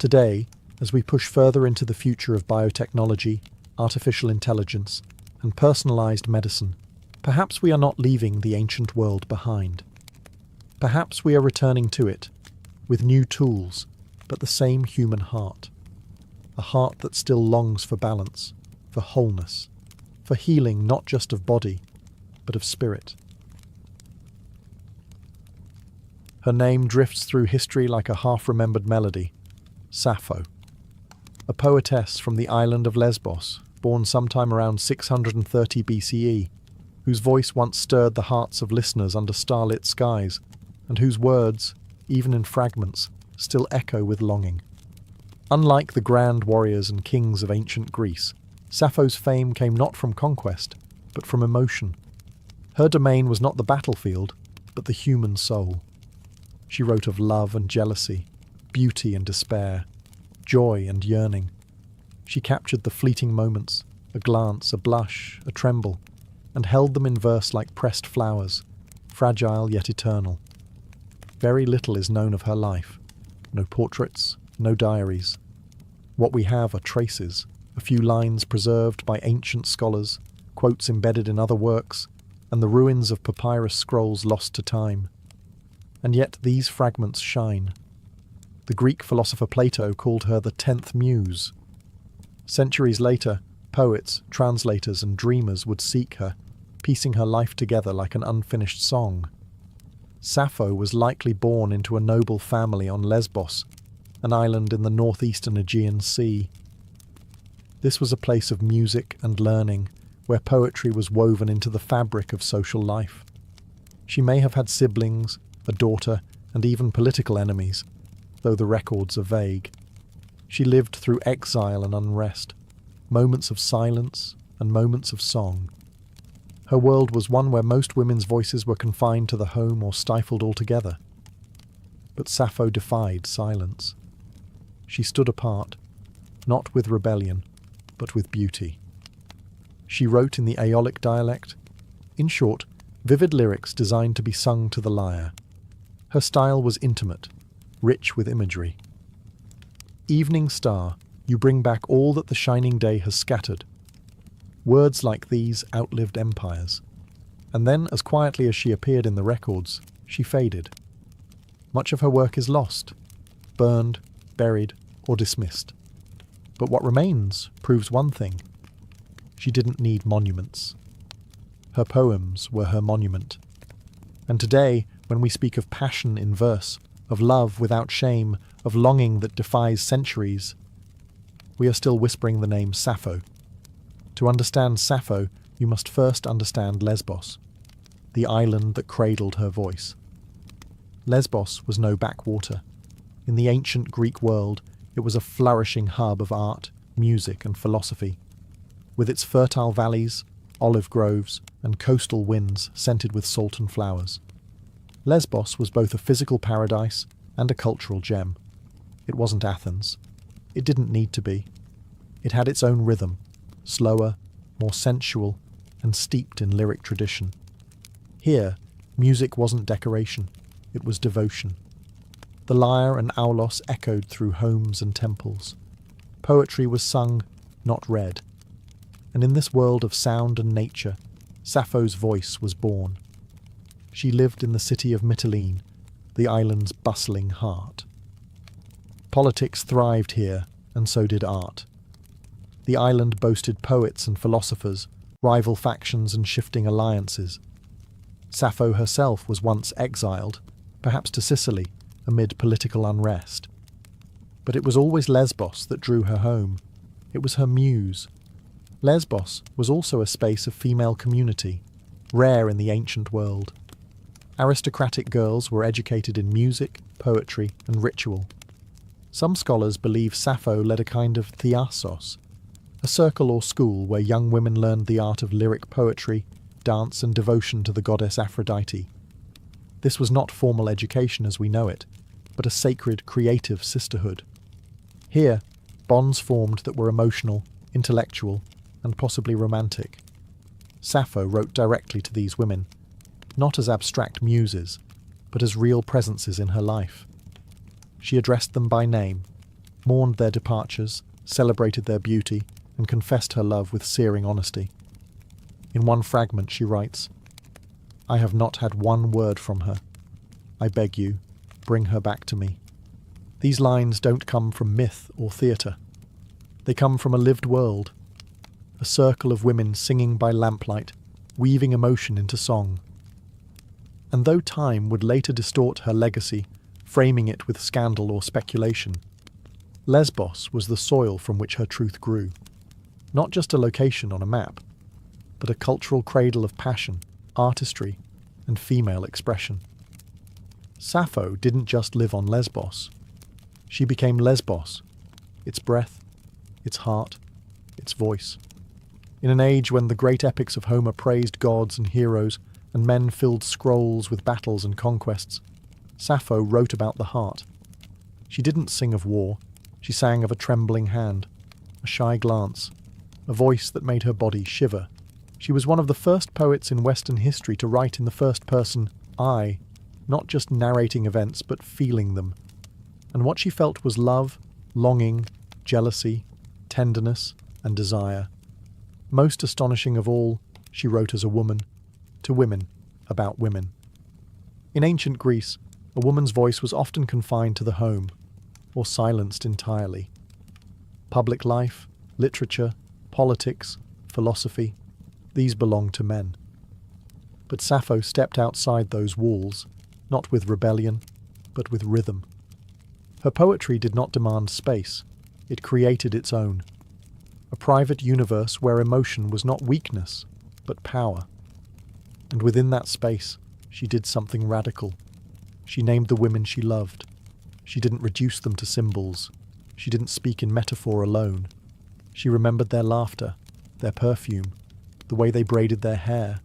Today, as we push further into the future of biotechnology, artificial intelligence, and personalized medicine, perhaps we are not leaving the ancient world behind. Perhaps we are returning to it, with new tools, but the same human heart. A heart that still longs for balance, for wholeness, for healing not just of body, but of spirit. Her name drifts through history like a half-remembered melody, Sappho. A poetess from the island of Lesbos, born sometime around 630 BCE, whose voice once stirred the hearts of listeners under starlit skies, and whose words, even in fragments, still echo with longing. Unlike the grand warriors and kings of ancient Greece, Sappho's fame came not from conquest, but from emotion. Her domain was not the battlefield, but the human soul. She wrote of love and jealousy, beauty and despair, joy and yearning. She captured the fleeting moments, a glance, a blush, a tremble, and held them in verse like pressed flowers, fragile yet eternal. Very little is known of her life. No portraits, no diaries. What we have are traces, a few lines preserved by ancient scholars, quotes embedded in other works, and the ruins of papyrus scrolls lost to time. And yet these fragments shine. The Greek philosopher Plato called her the 10th muse. Centuries later, poets, translators, and dreamers would seek her, piecing her life together like an unfinished song. Sappho was likely born into a noble family on Lesbos, an island in the northeastern Aegean Sea. This was a place of music and learning, where poetry was woven into the fabric of social life. She may have had siblings, a daughter, and even political enemies, though the records are vague. She lived through exile and unrest, moments of silence and moments of song. Her world was one where most women's voices were confined to the home or stifled altogether. But Sappho defied silence. She stood apart, not with rebellion, but with beauty. She wrote in the Aeolic dialect, in short, vivid lyrics designed to be sung to the lyre. Her style was intimate, rich with imagery. Evening star, you bring back all that the shining day has scattered. Words like these outlived empires. And then, as quietly as she appeared in the records, she faded. Much of her work is lost, burned, buried, or dismissed. But what remains proves one thing. She didn't need monuments. Her poems were her monument. And today, when we speak of passion in verse, of love without shame, of longing that defies centuries, we are still whispering the name Sappho. To understand Sappho, you must first understand Lesbos, the island that cradled her voice. Lesbos was no backwater. In the ancient Greek world, it was a flourishing hub of art, music, and philosophy. With its fertile valleys, olive groves, and coastal winds scented with salt and flowers. Lesbos was both a physical paradise and a cultural gem. It wasn't Athens. It didn't need to be. It had its own rhythm, slower, more sensual, and steeped in lyric tradition. Here, music wasn't decoration, it was devotion. The lyre and aulos echoed through homes and temples. Poetry was sung, not read. And in this world of sound and nature, Sappho's voice was born. She lived in the city of Mytilene, the island's bustling heart. Politics thrived here, and so did art. The island boasted poets and philosophers, rival factions and shifting alliances. Sappho herself was once exiled, perhaps to Sicily, amid political unrest. But it was always Lesbos that drew her home. It was her muse. Lesbos was also a space of female community, rare in the ancient world. Aristocratic girls were educated in music, poetry, and ritual. Some scholars believe Sappho led a kind of theasos, a circle or school where young women learned the art of lyric poetry, dance, and devotion to the goddess Aphrodite. This was not formal education as we know it, but a sacred, creative sisterhood. Here, bonds formed that were emotional, intellectual, and possibly romantic. Sappho wrote directly to these women, not as abstract muses, but as real presences in her life. She addressed them by name, mourned their departures, celebrated their beauty, and confessed her love with searing honesty. In one fragment she writes, "I have not had one word from her. I beg you, bring her back to me." These lines don't come from myth or theatre. They come from a lived world, a circle of women singing by lamplight, weaving emotion into song. And though time would later distort her legacy, framing it with scandal or speculation, Lesbos was the soil from which her truth grew. Not just a location on a map, but a cultural cradle of passion, artistry, and female expression. Sappho didn't just live on Lesbos. She became Lesbos, its breath, its heart, its voice. In an age when the great epics of Homer praised gods and heroes, and men filled scrolls with battles and conquests, Sappho wrote about the heart. She didn't sing of war, she sang of a trembling hand, a shy glance, a voice that made her body shiver. She was one of the first poets in Western history to write in the first person, I, not just narrating events but feeling them. And what she felt was love, longing, jealousy, tenderness, and desire. Most astonishing of all, she wrote as a woman, to women, about women. In ancient Greece, a woman's voice was often confined to the home, or silenced entirely. Public life, literature, politics, philosophy, these belonged to men. But Sappho stepped outside those walls, not with rebellion, but with rhythm. Her poetry did not demand space, it created its own. A private universe where emotion was not weakness, but power. And within that space, she did something radical. She named the women she loved. She didn't reduce them to symbols. She didn't speak in metaphor alone. She remembered their laughter, their perfume, the way they braided their hair.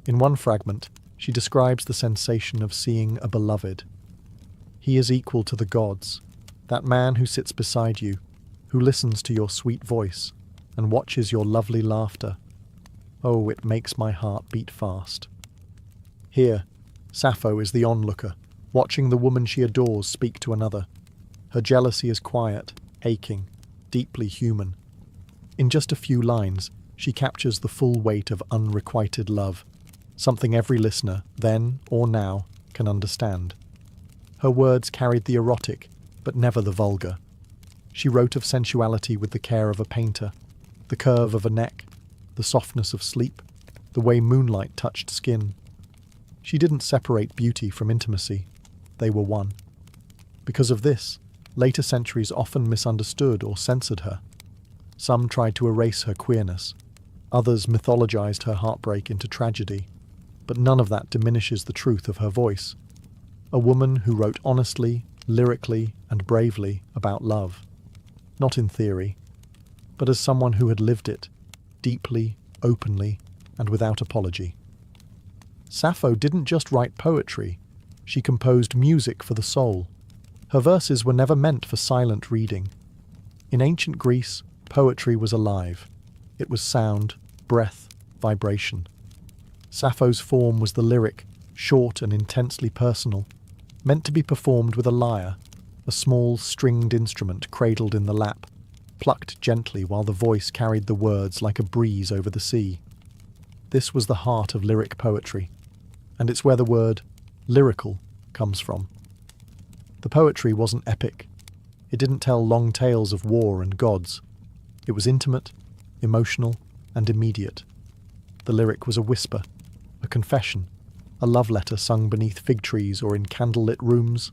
In one fragment, she describes the sensation of seeing a beloved. He is equal to the gods, that man who sits beside you, who listens to your sweet voice and watches your lovely laughter. Oh, it makes my heart beat fast. Here, Sappho is the onlooker, watching the woman she adores speak to another. Her jealousy is quiet, aching, deeply human. In just a few lines, she captures the full weight of unrequited love, something every listener, then or now, can understand. Her words carried the erotic, but never the vulgar. She wrote of sensuality with the care of a painter, the curve of a neck, the softness of sleep, the way moonlight touched skin. She didn't separate beauty from intimacy. They were one. Because of this, later centuries often misunderstood or censored her. Some tried to erase her queerness. Others mythologized her heartbreak into tragedy. But none of that diminishes the truth of her voice. A woman who wrote honestly, lyrically, and bravely about love. Not in theory, but as someone who had lived it, deeply, openly, and without apology. Sappho didn't just write poetry, she composed music for the soul. Her verses were never meant for silent reading. In ancient Greece, poetry was alive. It was sound, breath, vibration. Sappho's form was the lyric, short and intensely personal, meant to be performed with a lyre, a small stringed instrument cradled in the lap, plucked gently while the voice carried the words like a breeze over the sea. This was the heart of lyric poetry, and it's where the word lyrical comes from. The poetry wasn't epic. It didn't tell long tales of war and gods. It was intimate, emotional, and immediate. The lyric was a whisper, a confession, a love letter sung beneath fig trees or in candlelit rooms.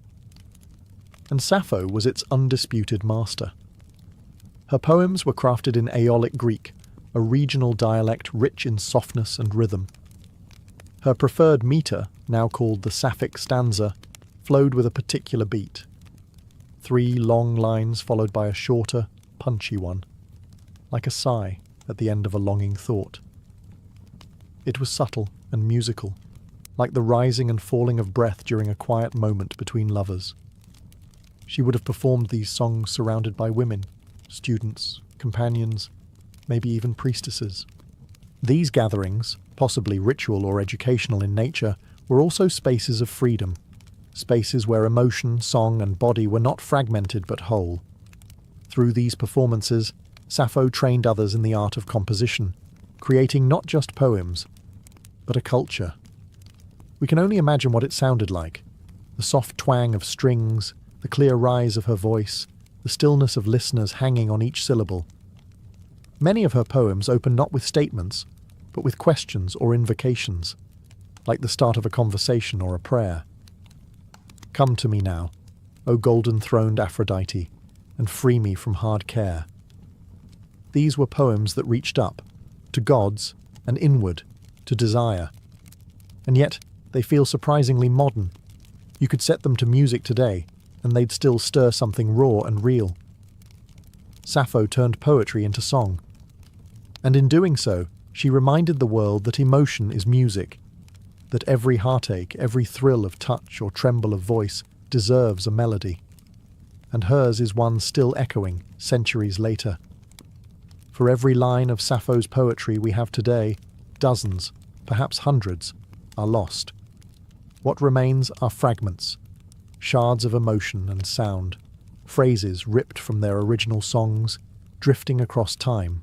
And Sappho was its undisputed master. Her poems were crafted in Aeolic Greek, a regional dialect rich in softness and rhythm. Her preferred metre, now called the Sapphic stanza, flowed with a particular beat. 3 long lines followed by a shorter, punchy one, like a sigh at the end of a longing thought. It was subtle and musical, like the rising and falling of breath during a quiet moment between lovers. She would have performed these songs surrounded by women, students, companions, maybe even priestesses. These gatherings, possibly ritual or educational in nature, were also spaces of freedom, spaces where emotion, song, and body were not fragmented but whole. Through these performances, Sappho trained others in the art of composition, creating not just poems, but a culture. We can only imagine what it sounded like. The soft twang of strings, the clear rise of her voice, the stillness of listeners hanging on each syllable. Many of her poems open not with statements, but with questions or invocations, like the start of a conversation or a prayer. Come to me now, O golden-throned Aphrodite, and free me from hard care. These were poems that reached up, to gods, and inward, to desire. And yet, they feel surprisingly modern. You could set them to music today, and they'd still stir something raw and real. Sappho turned poetry into song. And in doing so, she reminded the world that emotion is music, that every heartache, every thrill of touch or tremble of voice deserves a melody. And hers is one still echoing, centuries later. For every line of Sappho's poetry we have today, dozens, perhaps hundreds, are lost. What remains are fragments, shards of emotion and sound, phrases ripped from their original songs, drifting across time.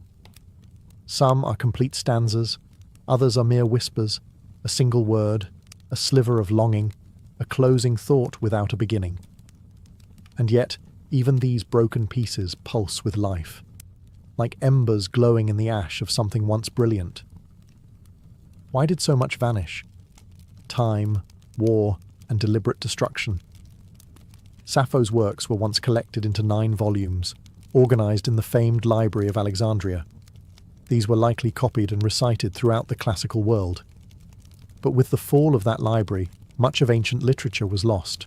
Some are complete stanzas, others are mere whispers, a single word, a sliver of longing, a closing thought without a beginning. And yet, even these broken pieces pulse with life, like embers glowing in the ash of something once brilliant. Why did so much vanish? Time, war, and deliberate destruction. Sappho's works were once collected into 9 volumes, organized in the famed Library of Alexandria. These were likely copied and recited throughout the classical world. But with the fall of that library, much of ancient literature was lost.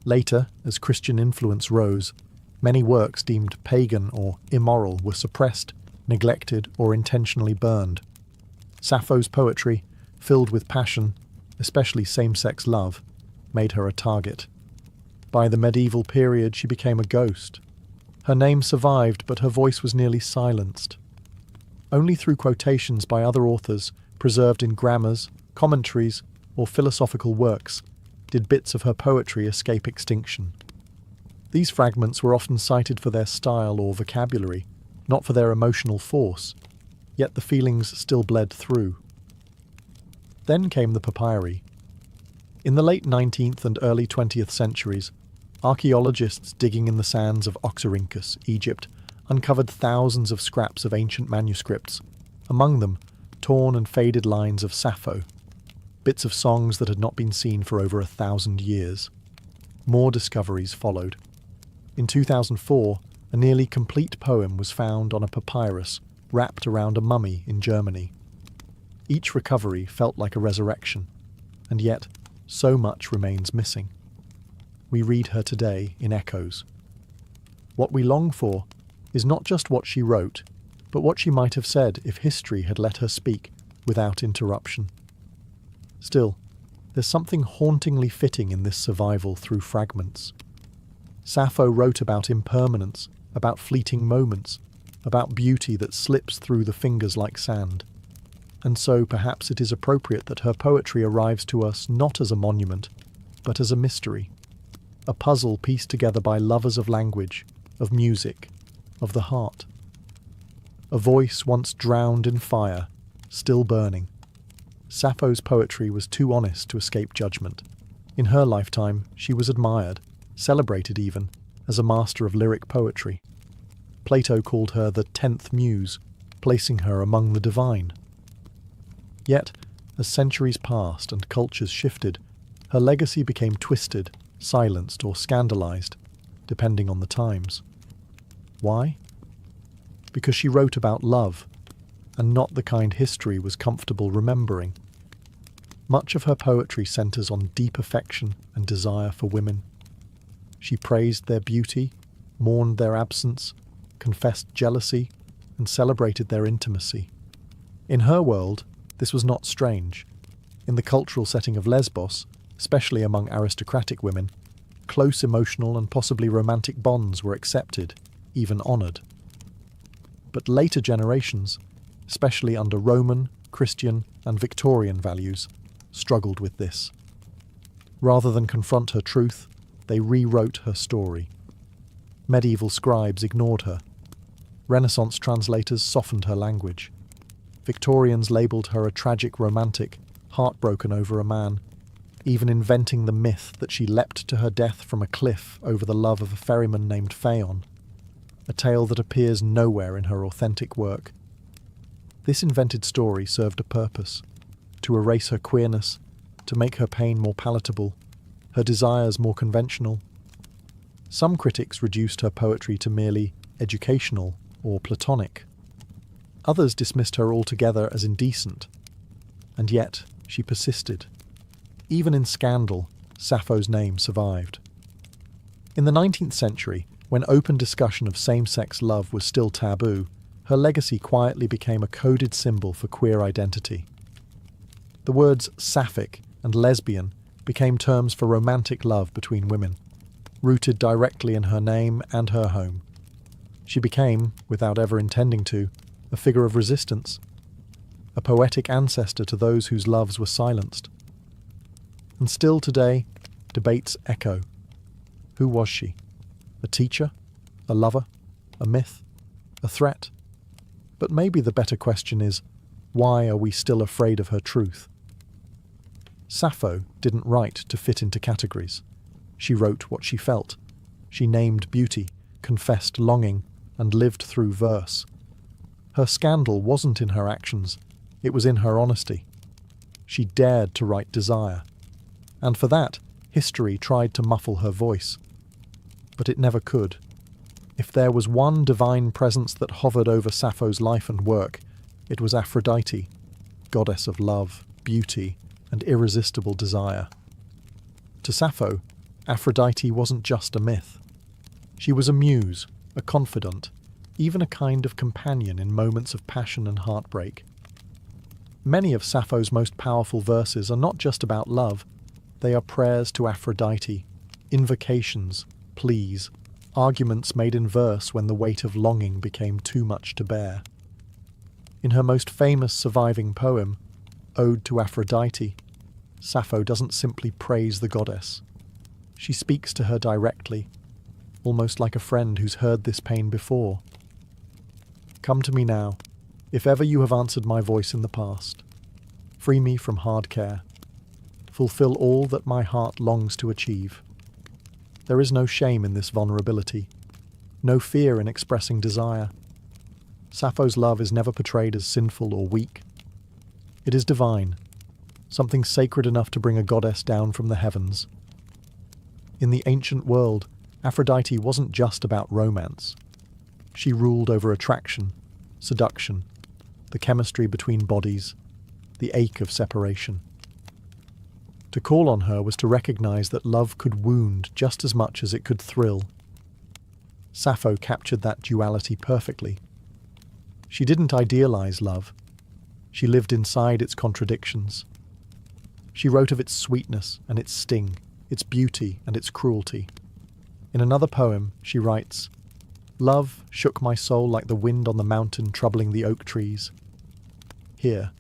Later, as Christian influence rose, many works deemed pagan or immoral were suppressed, neglected, or intentionally burned. Sappho's poetry, filled with passion, especially same-sex love, made her a target. By the medieval period, she became a ghost. Her name survived, but her voice was nearly silenced. Only through quotations by other authors, preserved in grammars, commentaries, or philosophical works, did bits of her poetry escape extinction. These fragments were often cited for their style or vocabulary, not for their emotional force, yet the feelings still bled through. Then came the papyri. In the late 19th and early 20th centuries, Archaeologists digging in the sands of Oxyrhynchus, Egypt, uncovered thousands of scraps of ancient manuscripts, among them torn and faded lines of Sappho, bits of songs that had not been seen for over 1,000 years. More discoveries followed. In 2004, a nearly complete poem was found on a papyrus wrapped around a mummy in Germany. Each recovery felt like a resurrection, and yet so much remains missing. We read her today in echoes. What we long for is not just what she wrote, but what she might have said if history had let her speak without interruption. Still, there's something hauntingly fitting in this survival through fragments. Sappho wrote about impermanence, about fleeting moments, about beauty that slips through the fingers like sand. And so perhaps it is appropriate that her poetry arrives to us not as a monument, but as a mystery, a puzzle pieced together by lovers of language, of music, of the heart. A voice once drowned in fire, still burning. Sappho's poetry was too honest to escape judgment. In her lifetime, she was admired, celebrated even, as a master of lyric poetry. Plato called her the 10th muse, placing her among the divine. Yet, as centuries passed and cultures shifted, her legacy became twisted, silenced, or scandalized, depending on the times. Why? Because she wrote about love, and not the kind history was comfortable remembering. Much of her poetry centers on deep affection and desire for women. She praised their beauty, mourned their absence, confessed jealousy, and celebrated their intimacy. In her world, this was not strange. In the cultural setting of Lesbos, especially among aristocratic women, close emotional and possibly romantic bonds were accepted, even honoured. But later generations, especially under Roman, Christian, and Victorian values, struggled with this. Rather than confront her truth, they rewrote her story. Medieval scribes ignored her. Renaissance translators softened her language. Victorians labelled her a tragic romantic, heartbroken over a man, even inventing the myth that she leapt to her death from a cliff over the love of a ferryman named Phaon, a tale that appears nowhere in her authentic work. This invented story served a purpose: to erase her queerness, to make her pain more palatable, her desires more conventional. Some critics reduced her poetry to merely educational or platonic. Others dismissed her altogether as indecent. And yet, she persisted. Even in scandal, Sappho's name survived. In the 19th century, when open discussion of same-sex love was still taboo, her legacy quietly became a coded symbol for queer identity. The words sapphic and lesbian became terms for romantic love between women, rooted directly in her name and her home. She became, without ever intending to, a figure of resistance, a poetic ancestor to those whose loves were silenced. And still today, debates echo. Who was she? A teacher? A lover? A myth? A threat? But maybe the better question is, why are we still afraid of her truth? Sappho didn't write to fit into categories. She wrote what she felt. She named beauty, confessed longing, and lived through verse. Her scandal wasn't in her actions, it was in her honesty. She dared to write desire. And for that, history tried to muffle her voice. But it never could. If there was one divine presence that hovered over Sappho's life and work, it was Aphrodite, goddess of love, beauty, and irresistible desire. To Sappho, Aphrodite wasn't just a myth. She was a muse, a confidant, even a kind of companion in moments of passion and heartbreak. Many of Sappho's most powerful verses are not just about love, they are prayers to Aphrodite, invocations, pleas, arguments made in verse when the weight of longing became too much to bear. In her most famous surviving poem, Ode to Aphrodite, Sappho doesn't simply praise the goddess. She speaks to her directly, almost like a friend who's heard this pain before. Come to me now, if ever you have answered my voice in the past. Free me from hard care. Fulfill all that my heart longs to achieve. There is no shame in this vulnerability, no fear in expressing desire. Sappho's love is never portrayed as sinful or weak. It is divine, something sacred enough to bring a goddess down from the heavens. In the ancient world, Aphrodite wasn't just about romance. She ruled over attraction, seduction, the chemistry between bodies, the ache of separation. To call on her was to recognize that love could wound just as much as it could thrill. Sappho captured that duality perfectly. She didn't idealize love. She lived inside its contradictions. She wrote of its sweetness and its sting, its beauty and its cruelty. In another poem, she writes, "Love shook my soul like the wind on the mountain troubling the oak trees." Here,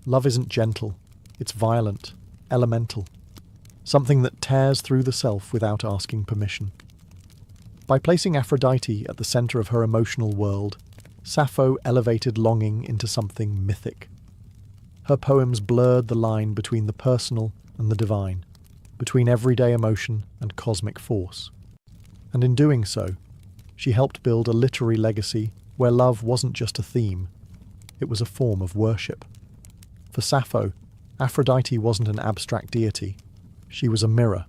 love isn't gentle, it's violent, elemental, something that tears through the self without asking permission. By placing Aphrodite at the center of her emotional world, Sappho elevated longing into something mythic. Her poems blurred the line between the personal and the divine, between everyday emotion and cosmic force. And in doing so, she helped build a literary legacy where love wasn't just a theme, it was a form of worship. For Sappho, Aphrodite wasn't an abstract deity. She was a mirror,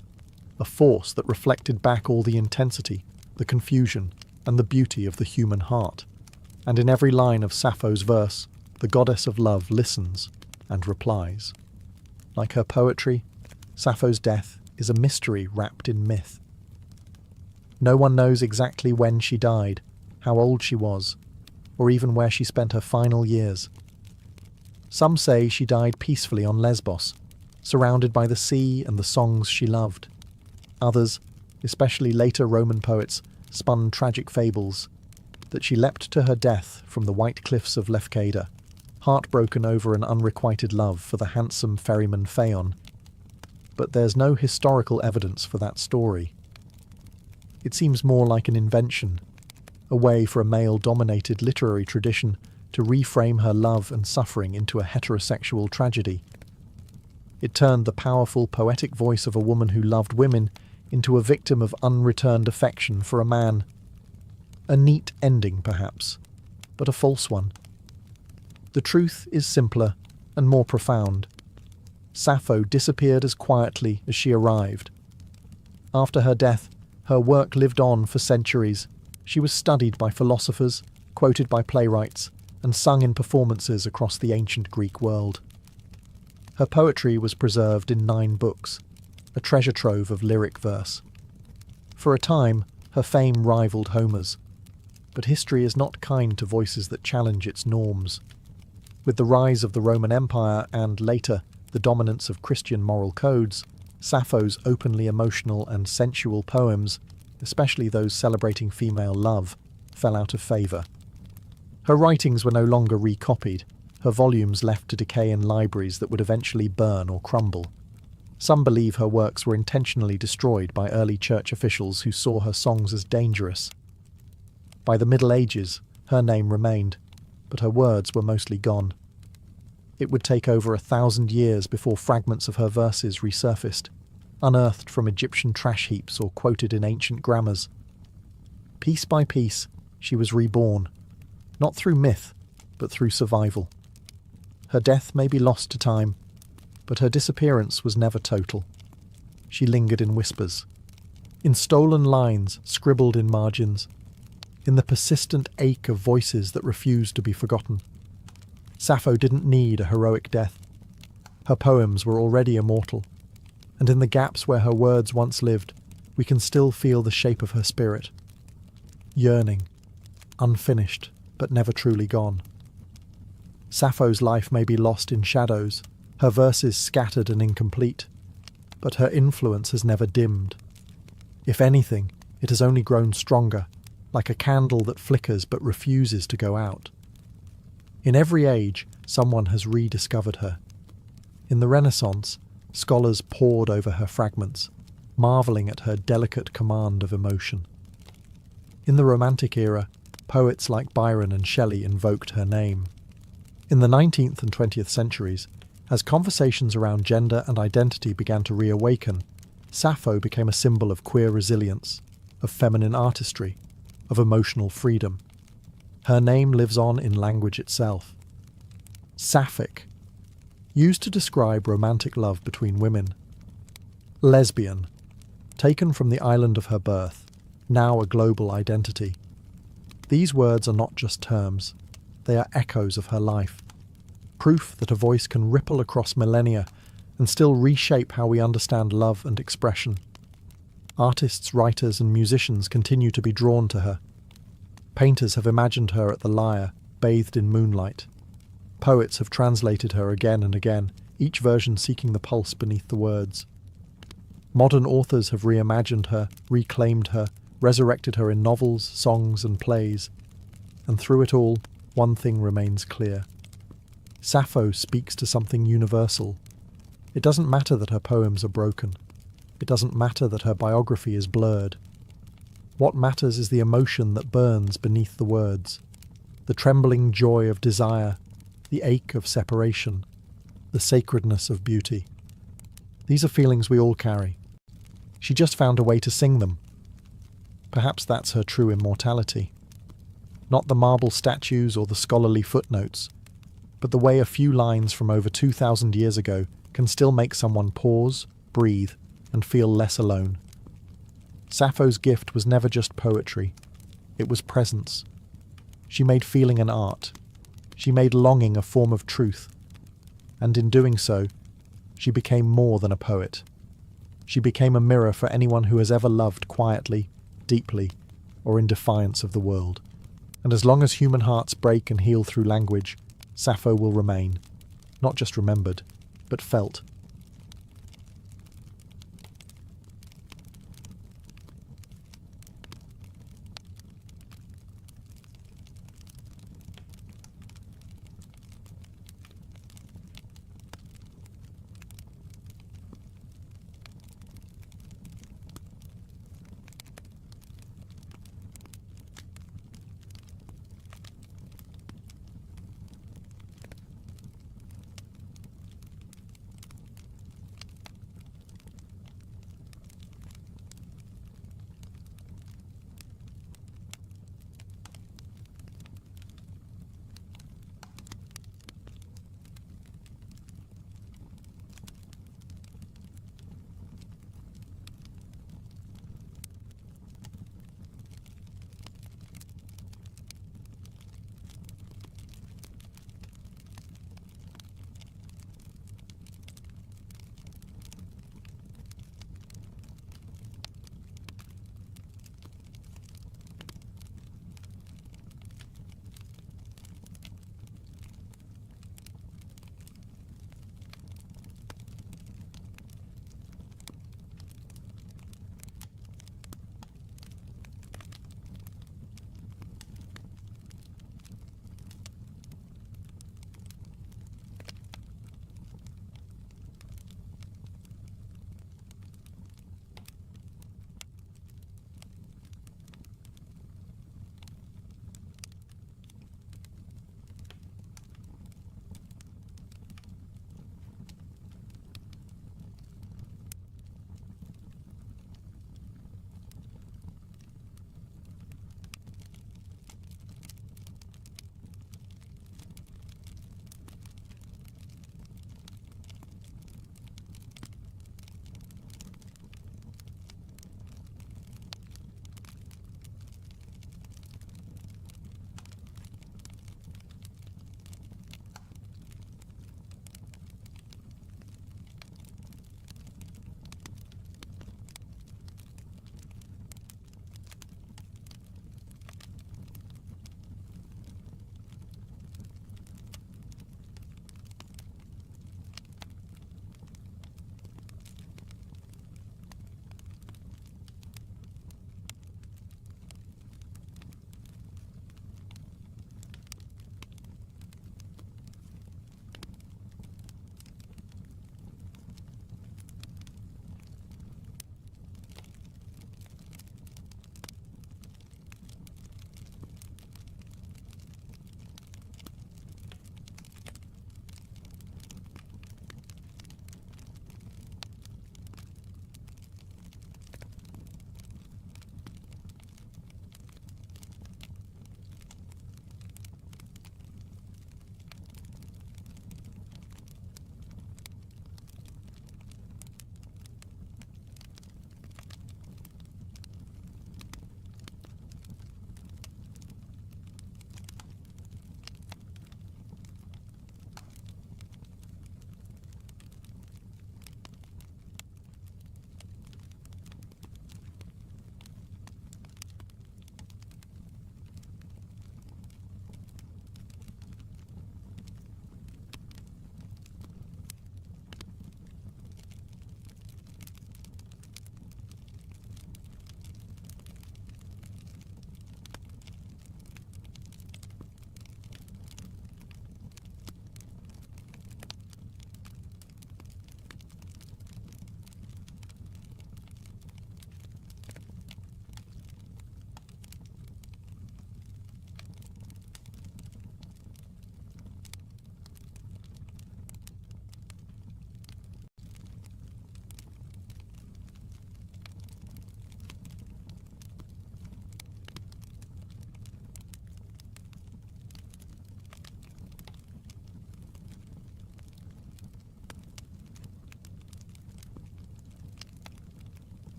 a force that reflected back all the intensity, the confusion, and the beauty of the human heart. And in every line of Sappho's verse, the goddess of love listens and replies. Like her poetry, Sappho's death is a mystery wrapped in myth. No one knows exactly when she died, how old she was, or even where she spent her final years. Some say she died peacefully on Lesbos, surrounded by the sea and the songs she loved. Others, especially later Roman poets, spun tragic fables that she leapt to her death from the white cliffs of Lefkada, heartbroken over an unrequited love for the handsome ferryman Phaon. But there's no historical evidence for that story. It seems more like an invention, a way for a male-dominated literary tradition to reframe her love and suffering into a heterosexual tragedy. It turned the powerful, poetic voice of a woman who loved women into a victim of unreturned affection for a man. A neat ending, perhaps, but a false one. The truth is simpler and more profound. Sappho disappeared as quietly as she arrived. After her death, her work lived on for centuries. She was studied by philosophers, quoted by playwrights, and sung in performances across the ancient Greek world. Her poetry was preserved in 9 books, a treasure trove of lyric verse. For a time, her fame rivaled Homer's, but history is not kind to voices that challenge its norms. With the rise of the Roman Empire and, later, the dominance of Christian moral codes, Sappho's openly emotional and sensual poems, especially those celebrating female love, fell out of favour. Her writings were no longer recopied, her volumes left to decay in libraries that would eventually burn or crumble. Some believe her works were intentionally destroyed by early church officials who saw her songs as dangerous. By the Middle Ages, her name remained, but her words were mostly gone. It would take over 1,000 years before fragments of her verses resurfaced, unearthed from Egyptian trash heaps or quoted in ancient grammars. Piece by piece, she was reborn, not through myth, but through survival. Her death may be lost to time, but her disappearance was never total. She lingered in whispers, in stolen lines scribbled in margins, in the persistent ache of voices that refused to be forgotten. Sappho didn't need a heroic death. Her poems were already immortal, and in the gaps where her words once lived, we can still feel the shape of her spirit. Yearning, unfinished, but never truly gone. Sappho's life may be lost in shadows, her verses scattered and incomplete, but her influence has never dimmed. If anything, it has only grown stronger, like a candle that flickers but refuses to go out. In every age, someone has rediscovered her. In the Renaissance, scholars pored over her fragments, marvelling at her delicate command of emotion. In the Romantic era, poets like Byron and Shelley invoked her name. In the 19th and 20th centuries, as conversations around gender and identity began to reawaken, Sappho became a symbol of queer resilience, of feminine artistry, of emotional freedom. Her name lives on in language itself. Sapphic, used to describe romantic love between women. Lesbian, taken from the island of her birth, now a global identity. These words are not just terms, they are echoes of her life, proof that a voice can ripple across millennia and still reshape how we understand love and expression. Artists, writers and musicians continue to be drawn to her. Painters have imagined her at the lyre, bathed in moonlight. Poets have translated her again and again, each version seeking the pulse beneath the words. Modern authors have reimagined her, reclaimed her, resurrected her in novels, songs and plays. And through it all, one thing remains clear. Sappho speaks to something universal. It doesn't matter that her poems are broken. It doesn't matter that her biography is blurred. What matters is the emotion that burns beneath the words, the trembling joy of desire, the ache of separation, the sacredness of beauty. These are feelings we all carry. She just found a way to sing them. Perhaps that's her true immortality. Not the marble statues or the scholarly footnotes, but the way a few lines from over 2,000 years ago can still make someone pause, breathe, and feel less alone. Sappho's gift was never just poetry. It was presence. She made feeling an art. She made longing a form of truth. And in doing so, she became more than a poet. She became a mirror for anyone who has ever loved quietly, deeply, or in defiance of the world. And as long as human hearts break and heal through language, Sappho will remain, not just remembered, but felt